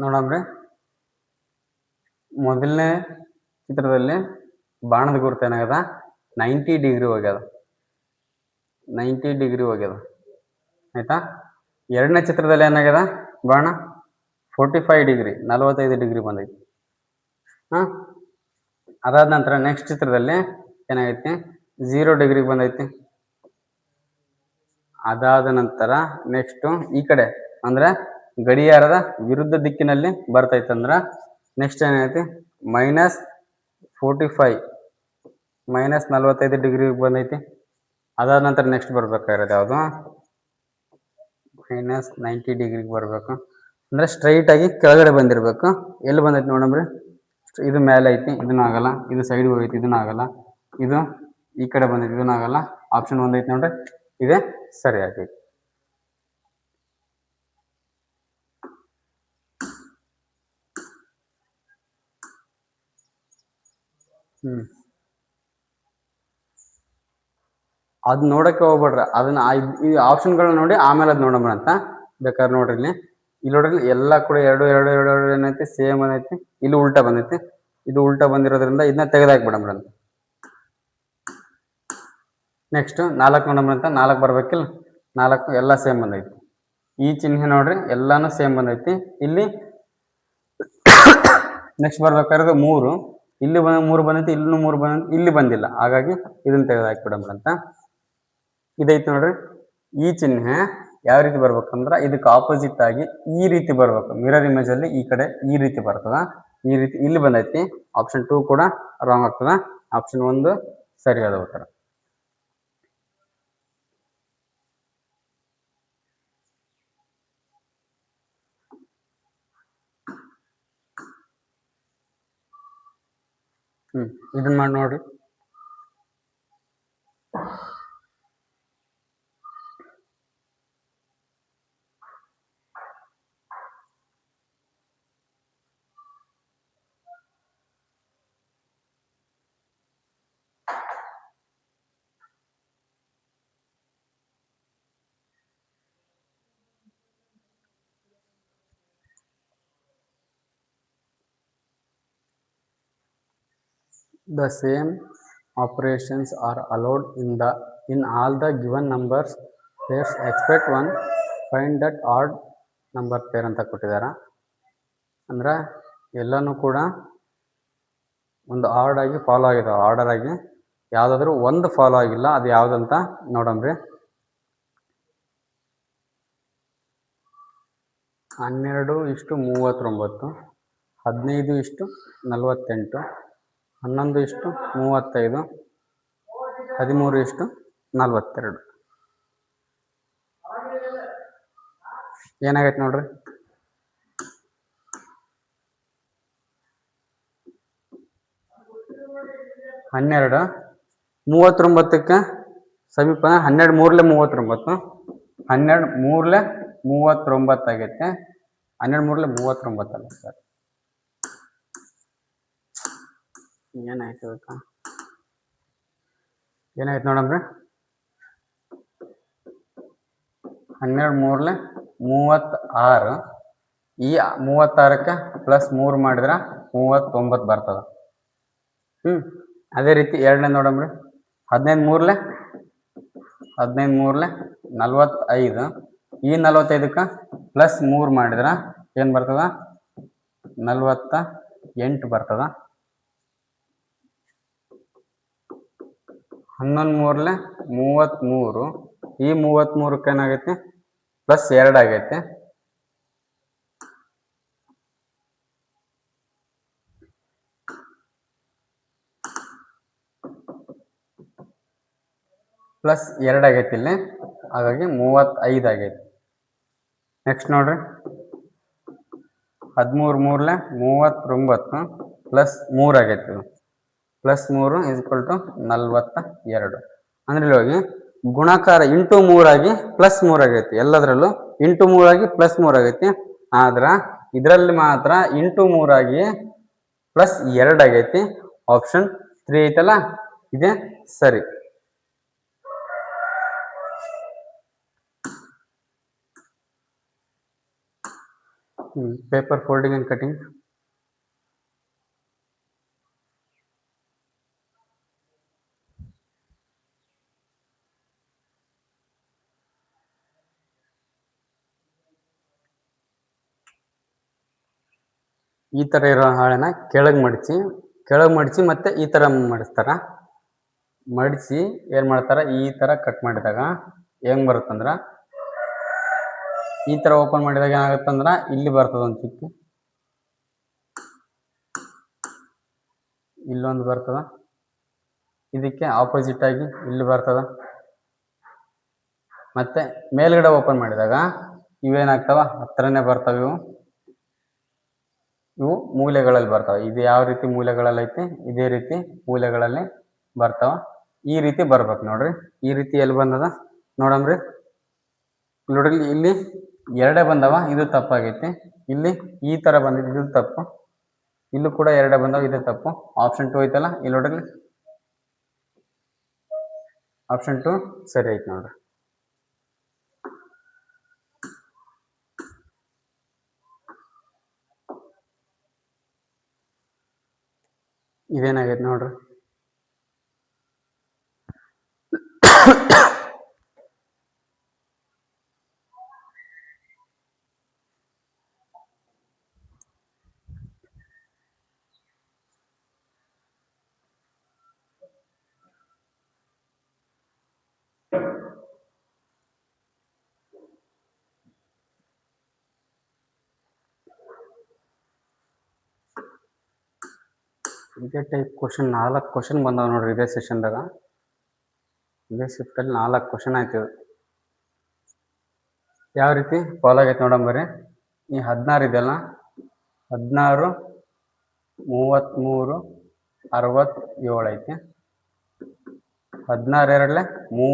[SPEAKER 1] ನೋಡಮ್ರಿ, ಮೊದಲನೇ ಚಿತ್ರದಲ್ಲಿ ಬಾಣದ ಗುರುತು ಏನಾಗದ? 90 ಡಿಗ್ರಿ ಹೋಗ್ಯದ. 90 ಡಿಗ್ರಿ ಹೋಗ್ಯದ, ಆಯ್ತಾ. ಎರಡನೇ ಚಿತ್ರದಲ್ಲಿ ಏನಾಗ್ಯದ? ಬಾಣ 45 ಡಿಗ್ರಿ, 45 ಡಿಗ್ರಿ ಬಂದೈತಿ. ಅದಾದ ನಂತರ ನೆಕ್ಸ್ಟ್ ಚಿತ್ರದಲ್ಲಿ ಏನಾಗೈತಿ? 0 ಡಿಗ್ರಿ ಬಂದೈತಿ. ಅದಾದ ನಂತರ ನೆಕ್ಸ್ಟು ಈ ಕಡೆ ಅಂದ್ರೆ ಗಡಿಯಾರದ ವಿರುದ್ಧ ದಿಕ್ಕಿನಲ್ಲಿ ಬರ್ತೈತಂದ್ರ ನೆಕ್ಸ್ಟ್ ಏನಾಗೈತಿ? -45, -45 ಡಿಗ್ರಿ ಬಂದೈತಿ. ಅದಾದ ನಂತರ ನೆಕ್ಸ್ಟ್ ಬರ್ಬೇಕಾಗಿರೋದು ಯಾವುದು? -90 ಡಿಗ್ರಿಗೆ ಬರಬೇಕು. ಅಂದ್ರೆ ಸ್ಟ್ರೈಟ್ ಆಗಿ ಕೆಳಗಡೆ ಬಂದಿರಬೇಕು. ಎಲ್ಲಿ ಬಂದೈತಿ ನೋಡಮ್ರಿ? ಇದು ಮೇಲೆ ಐತಿ, ಇದನ್ನ ಆಗಲ್ಲ. ಇದು ಸೈಡ್ ಹೋಗೈತಿ, ಇದನ್ನ ಆಗಲ್ಲ. ಇದು ಈ ಕಡೆ ಬಂದೈತಿ, ಇದನ್ನ ಆಗಲ್ಲ. ಆಪ್ಷನ್ 1 ಐತಿ ನೋಡ್ರಿ, ಇದೇ ಸರಿ ಆಗೈತಿ. ಅದ್ ನೋಡಕ್ಕೆ ಹೋಗ್ಬೇಡ್ರಿ. ಅದನ್ನ ಈ ಆಪ್ಷನ್ಗಳನ್ನ ನೋಡಿ ಆಮೇಲೆ ಅದ್ ನೋಡೋಣ ಅಂತ. ಬೇಕಾದ್ರೆ ನೋಡ್ರಿ, ಇಲ್ಲಿ ನೋಡ್ರಿ, ಎಲ್ಲ ಕೂಡ 2 2 2 2 ಏನೈತಿ? ಸೇಮ್ ಬಂದೈತಿ. ಇಲ್ಲಿ ಉಲ್ಟಾ ಬಂದೈತಿ. ಇದು ಉಲ್ಟಾ ಬಂದಿರೋದ್ರಿಂದ ಇದನ್ನ ತೆಗೆದಾಕ್ಬಿಡಮ್ರಿ ಅಂತ. ನೆಕ್ಸ್ಟ್ 4 ನೋಡಮ್ರಿ ಅಂತ. 4 ಬರ್ಬೇಕಿಲ್ಲ? 4 ಎಲ್ಲ ಸೇಮ್ ಬಂದೈತಿ. ಈ ಚಿಹ್ನೆ ನೋಡ್ರಿ, ಎಲ್ಲಾನು ಸೇಮ್ ಬಂದೈತಿ. ಇಲ್ಲಿ ನೆಕ್ಸ್ಟ್ ಬರ್ಬೇಕಾದ್ರೆ 3, ಇಲ್ಲಿ 3 ಬಂದೈತಿ, ಇಲ್ಲೂ 3 ಬಂದೈತಿ, ಇಲ್ಲಿ ಬಂದಿಲ್ಲ. ಹಾಗಾಗಿ ಇದನ್ನ ತೆಗೆದಾಕ್ಬಿಡಮ್ರಿ ಅಂತ. ಇದೈತಿ ನೋಡ್ರಿ, ಈ ಚಿಹ್ನೆ ಯಾವ ರೀತಿ ಬರ್ಬೇಕಂದ್ರ ಇದಕ್ಕೆ ಆಪೋಸಿಟ್ ಆಗಿ ಈ ರೀತಿ ಬರ್ಬೇಕು. ಮಿರರ್ ಇಮೇಜ್ ಅಲ್ಲಿ ಈ ಕಡೆ ಈ ರೀತಿ ಬರ್ತದ. ಈ ರೀತಿ ಇಲ್ಲಿ ಬಂದೈತಿ. ಆಪ್ಷನ್ 2 ಕೂಡ ರಾಂಗ್ ಆಗ್ತದ. ಆಪ್ಷನ್ 1 ಸರಿಯಾದ ಉತ್ತರ. ಇದನ್ನ ಮಾಡಿ ನೋಡ್ರಿ. The same operations are allowed in all the given numbers pairs except one. Find that odd number pair ಅಂತ ಕೊಟ್ಟಿದ್ದಾರೆ. ಅಂದ್ರೆ ಎಲ್ಲಾನು ಕೂಡ ಒಂದು ಆರ್ಡ್ ಆಗಿ ಫಾಲೋ ಆಗಿದೆ, ಆರ್ಡರ್ ಆಗಿ. ಯಾವುದಾದ್ರೂ ಒಂದು ಫಾಲೋ ಆಗಿಲ್ಲ, ಅದು ಯಾವುದಂತ ನೋಡಮ್ರಿ. 12:39, 15:48, 11:35, 13:42. ಏನಾಗೈತೆ ನೋಡ್ರಿ. 12:39ಕ್ಕೆ ಸಮೀಪ 12:3 12:3 ಆಗೈತೆ. 12:39 ಅಲ್ಲ ಸರ್, ಏನಾಯ್ತು ನೋಡಮ್ರಿ. 12:3 ಈ 36ಕ್ಕೆ +3 ಮಾಡಿದ್ರೆ 39 ಬರ್ತದ. ಅದೇ ರೀತಿ ಎರಡನೇ ನೋಡಮ್ರಿ. 15:3 45. ಈ 45ಕ್ಕೆ +3 ಮಾಡಿದ್ರೆ ಏನು ಬರ್ತದ? 48 ಬರ್ತದ. 11:3 33. ಈ 33ಕ್ಕೆ ಏನಾಗೈತಿ? +2 ಆಗೈತಿ. +2 ಆಗೈತಿ ಇಲ್ಲಿ, ಹಾಗಾಗಿ 35 ಆಗೈತಿ. ನೆಕ್ಸ್ಟ್ ನೋಡ್ರಿ. 13:3 39 +3 ಆಗೈತಿ. +3 = 42. ಅಂದ್ರೆ ಇಲ್ಲಿ ಹೋಗಿ ಗುಣಾಕಾರ ಇಂಟು 3 ಆಗಿ +3 ಆಗೈತಿ. ಎಲ್ಲದರಲ್ಲೂ ಇಂಟು 3 ಆಗಿ +3 ಆಗೈತಿ. ಆದ್ರೆ ಇದರಲ್ಲಿ ಮಾತ್ರ ಇಂಟು 3 ಆಗಿ +2 ಆಗೈತಿ. ಆಪ್ಷನ್ 3 ಐತಲ್ಲ, ಇದೆ ಸರಿ. Paper folding and cutting. ಈ ಥರ ಇರೋ ಹಾಳೆನ ಕೆಳಗೆ ಮಡಚಿ ಮತ್ತೆ ಈ ಥರ ಮಡಿಸ್ತಾರ. ಮಡಿಸಿ ಏನು ಮಾಡ್ತಾರ, ಈ ಥರ ಕಟ್ ಮಾಡಿದಾಗ ಹೆಂಗೆ ಬರುತ್ತಂದ್ರೆ, ಈ ಥರ ಓಪನ್ ಮಾಡಿದಾಗ ಏನಾಗುತ್ತಂದ್ರೆ ಇಲ್ಲಿ ಬರ್ತದ ಒಂದು ಚಿಕ್ಕ, ಇಲ್ಲೊಂದು ಬರ್ತದ. ಇದಕ್ಕೆ ಆಪೋಸಿಟ್ ಆಗಿ ಇಲ್ಲಿ ಬರ್ತದ. ಮತ್ತೆ ಮೇಲ್ಗಡೆ ಓಪನ್ ಮಾಡಿದಾಗ ಇವೇನಾಗ್ತಾವ, ಹತ್ರನೇ ಬರ್ತಾವೆ. ಇವು ಮೂಲೆಗಳಲ್ಲಿ ಬರ್ತಾವೆ. ಇದು ಯಾವ ರೀತಿ ಮೂಲೆಗಳಲ್ಲಿ ಐತಿ, ಇದೇ ರೀತಿ ಮೂಲೆಗಳಲ್ಲಿ ಬರ್ತಾವ. ಈ ರೀತಿ ಬರ್ಬೇಕು ನೋಡ್ರಿ. ಈ ರೀತಿ ಎಲ್ಲಿ ಬಂದದ ನೋಡಮ್ರಿ. ನೋಡ್ರಿ, ಇಲ್ಲಿ 2 ಬಂದವ, ಇದು ತಪ್ಪಾಗೈತಿ. ಇಲ್ಲಿ ಈ ಥರ ಬಂದಿದ್ದು, ಇದು ತಪ್ಪು. ಇಲ್ಲೂ ಕೂಡ 2 ಬಂದವ, ಇದು ತಪ್ಪು. ಆಪ್ಷನ್ 2 ಐತಲ್ಲ, ಇಲ್ಲಿ ನೋಡ್ರಿ, ಆಪ್ಷನ್ 2 ಸರಿ ಐತಿ ನೋಡ್ರಿ. ಇದೇನಾಗೈತೆ ನೋಡ್ರಿ. ಇದೇ ಟೈಪ್ ಕ್ವಶನ್ 4 ಕ್ವಶನ್ ಬಂದಾವ ನೋಡ್ರಿ ಇದೇ ಸೆಷನ್ದಾಗ. ಇದೇ ಶಿಫ್ಟಲ್ಲಿ 4 ಕ್ವಶನ್ ಆಯ್ತು. ಯಾವ ರೀತಿ ಫಾಲೋ ಆಗೈತೆ ನೋಡಂಬರಿ. ಈ 16 ಇದೆಯಲ್ಲ, 16 33 67 ಐತಿ. 16 2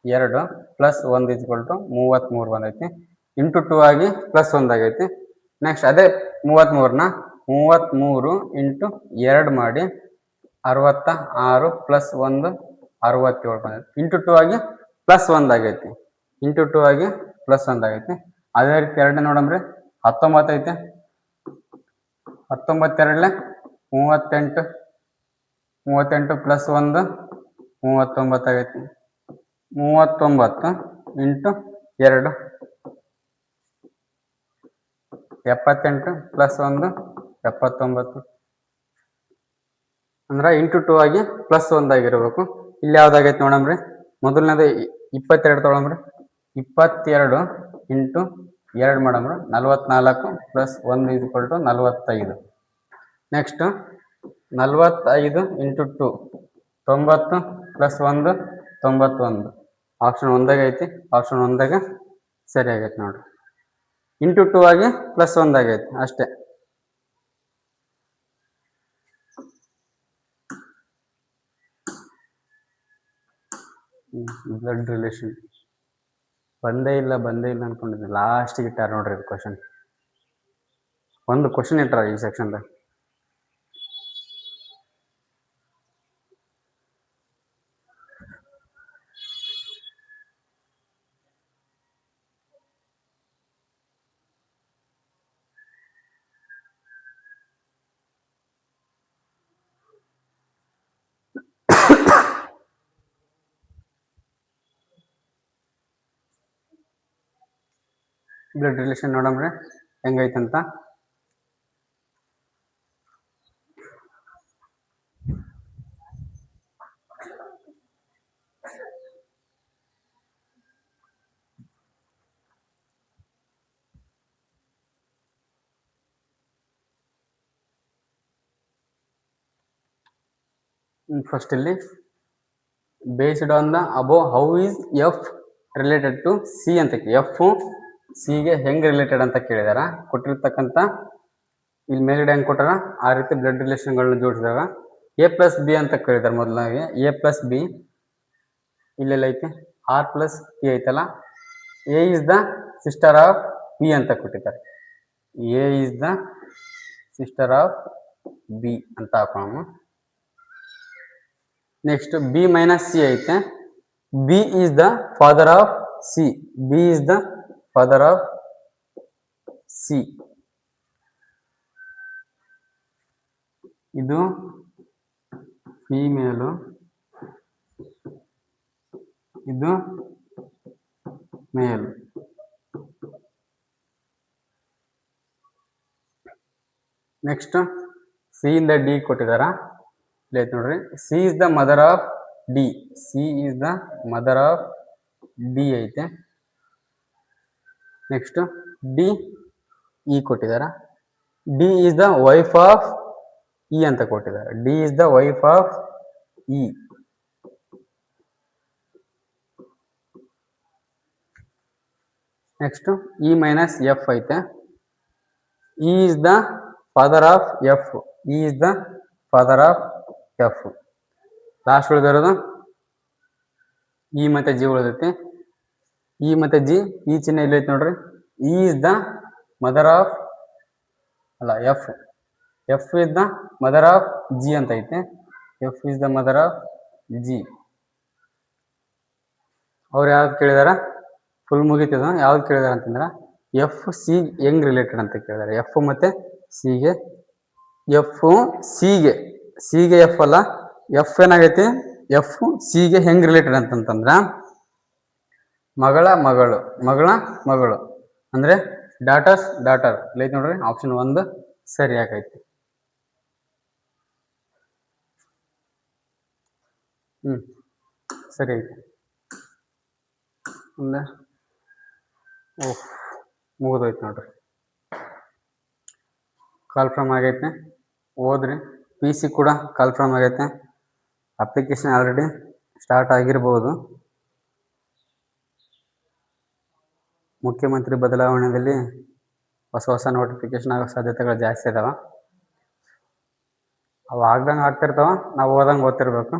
[SPEAKER 1] 32 +1 = 33 ಬಂದೈತಿ. ಇಂಟು 2 ಆಗಿ +1 ಆಗೈತಿ. ನೆಕ್ಸ್ಟ್ ಅದೇ 33ನ 33 ಇಂಟು 2 ಮಾಡಿ 66 +1 67 ಬಂದೈತಿ. ಇಂಟು 2 ಆಗಿ +1 ಆಗೈತಿ. ಇಂಟು 2 ಆಗಿ +1 ಆಗೈತಿ. ಅದೇ ರೀತಿ ಎರಡನೇ ನೋಡಮ್ರಿ. 19 ಐತೆ. 19 2 38 38 +1 39 ಆಗೈತಿ. 39 ಇಂಟು 2 78 +1 79. ಅಂದ್ರೆ ಇಂಟು 2 ಆಗಿ ಪ್ಲಸ್ 1 ಆಗಿರ್ಬೇಕು. ಇಲ್ಲಿ ಯಾವ್ದಾಗೈತೆ ನೋಡಮ್ರಿ, ಮೊದಲನೇದು 22 ತೊಗೊಳಮ್ರಿ. 22 ಇಂಟು 2 ಮಾಡಮ್ರಿ, 44 plus 1 = 45. Next 45 into 2 90 plus 1 91. Option 1ದಾಗ ಐತಿ, ಆಪ್ಷನ್ 1ದಾಗ ಸರಿ ಆಗೈತೆ ನೋಡ್ರಿ. ಇಂಟು 2 ಆಗಿ ಪ್ಲಸ್ 1 ಆಗೈತಿ ಅಷ್ಟೇ. ಬ್ಲಡ್ ರಿಲೇಷನ್ ಬಂದೇ ಇಲ್ಲ ಅನ್ಕೊಂಡಿದ್ದೆ, ಲಾಸ್ಟಿಗೆ ಇಟ್ಟಾರ ನೋಡ್ರಿ ಇದು ಕ್ವಶನ್. ಒಂದು ಕ್ವಶನ್ ಇಟ್ಟಾರ ಈ ಸೆಕ್ಷನ್ದಾಗ. ಬ್ಲಡ್ ರಿಲೇಷನ್ ನೋಡಮ್ರಿ ಹೆಂಗೈತಂತ. ಫಸ್ಟ್ ಇಲ್ಲಿ based on the above how is F related to C ಅಂತ, ಎಫ್ ಸಿಗೆ ಹೆಂಗೆ ರಿಲೇಟೆಡ್ ಅಂತ ಕೇಳಿದಾರ. ಕೊಟ್ಟಿರ್ತಕ್ಕಂಥ ಇಲ್ಲಿ ಮೇಲ್ಗಡೆ ಹೆಂಗೆ ಕೊಟ್ಟಾರ ಆ ರೀತಿ ಬ್ಲಡ್ ರಿಲೇಷನ್ಗಳನ್ನ ಜೋಡಿಸಿದಾಗ ಎ ಪ್ಲಸ್ ಬಿ ಅಂತ ಕೇಳಿದಾರೆ. ಮೊದಲಾಗಿ ಎ ಪ್ಲಸ್ ಬಿ ಇಲ್ಲೆಲ್ಲ ಐತಿ, ಆರ್ ಪ್ಲಸ್ ಪಿ ಐತಲ್ಲ, A is the sister of B ಅಂತ ಕೊಟ್ಟಿದ್ದಾರೆ. A is the sister of B ಅಂತ ಹಾಕೋಣ. ನೆಕ್ಸ್ಟ್ ಬಿ ಮೈನಸ್ ಸಿ ಐತೆ, B is the father of C, B is the father of C. ಇದು female, ಇದು ಮೇಲ್. Next C ಇಂದ D ಕೊಟ್ಟಿದಾರ, ನೋಡ್ರಿ. C is the mother of D, C is the mother of D ಐತೆ. Next D E ಕೊಟ್ಟಿದಾರ, D is the wife of E ಅಂತ ಕೊಟ್ಟಿದ್ದಾರೆ, D is the wife of E. Next E minus F ಐತೆ, E is the father of F, E is the father of F. Last ಉಳಿದಿರೋದು E ಮತ್ತೆ G ಉಳಿದೈತಿ. E ಮತ್ತೆ G, ಈ ಚಿಹ್ನೆ ಇಲ್ಲಿ ಐತಿ ನೋಡ್ರಿ. E is the mother of F, F is the mother of G ಅಂತ ಐತೆ, F is the mother of G. ಅವ್ರು ಯಾವ್ದು ಕೇಳಿದಾರ, ಫುಲ್ ಮುಗಿತಿದ. ಯಾವ್ದು ಕೇಳಿದಾರ ಅಂತಂದ್ರೆ ಎಫ್ ಸಿ ಹೆಂಗ್ ರಿಲೇಟೆಡ್ ಅಂತ ಕೇಳಿದಾರೆ. ಎಫ್ ಮತ್ತೆ ಸಿಗೆ, ಎಫ್ ಸಿಗೆ, ಸಿಗೆ ಎಫ್ ಅಲ್ಲ, ಎಫ್ ಏನಾಗೈತಿ, ಎಫ್ ಸಿಗೆ ಹೆಂಗ್ ರಿಲೇಟೆಡ್ ಅಂತಂದ್ರ ಮಗಳ ಮಗಳು, ಮಗಳ ಮಗಳು ಅಂದ್ರೆ ಡಾಟರ್ಸ್ ಡಾಟರ್. ಲೈಕ್ ನೋಡ್ರಿ, ಆಪ್ಷನ್ 1 ಸರಿ ಆಗೈತಿ. ಸರಿ ಐತಿ. ಓಹ್ ಮುಗಿದೋಯ್ತು ನೋಡ್ರಿ. ಕಾಲ್ಫಾರ್ಮ್ ಆಗೈತೆ, ಓದ್ರಿ. ಪಿ ಸಿ ಕೂಡ ಕಾಲ್ಫಾರ್ಮ್ ಆಗೈತೆ. ಅಪ್ಲಿಕೇಶನ್ ಆಲ್ರೆಡಿ ಸ್ಟಾರ್ಟ್ ಆಗಿರ್ಬೋದು. ಮುಖ್ಯಮಂತ್ರಿ ಬದಲಾವಣೆಯಲ್ಲಿ ಹೊಸ ನೋಟಿಫಿಕೇಶನ್ ಆಗೋ ಸಾಧ್ಯತೆಗಳು ಜಾಸ್ತಿ ಇದಾವ. ಅವು ಆಗ್ದಂಗೆ ಆಗ್ತಿರ್ತಾವ, ನಾವು ಓದಂಗೆ ಓದ್ತಿರ್ಬೇಕು.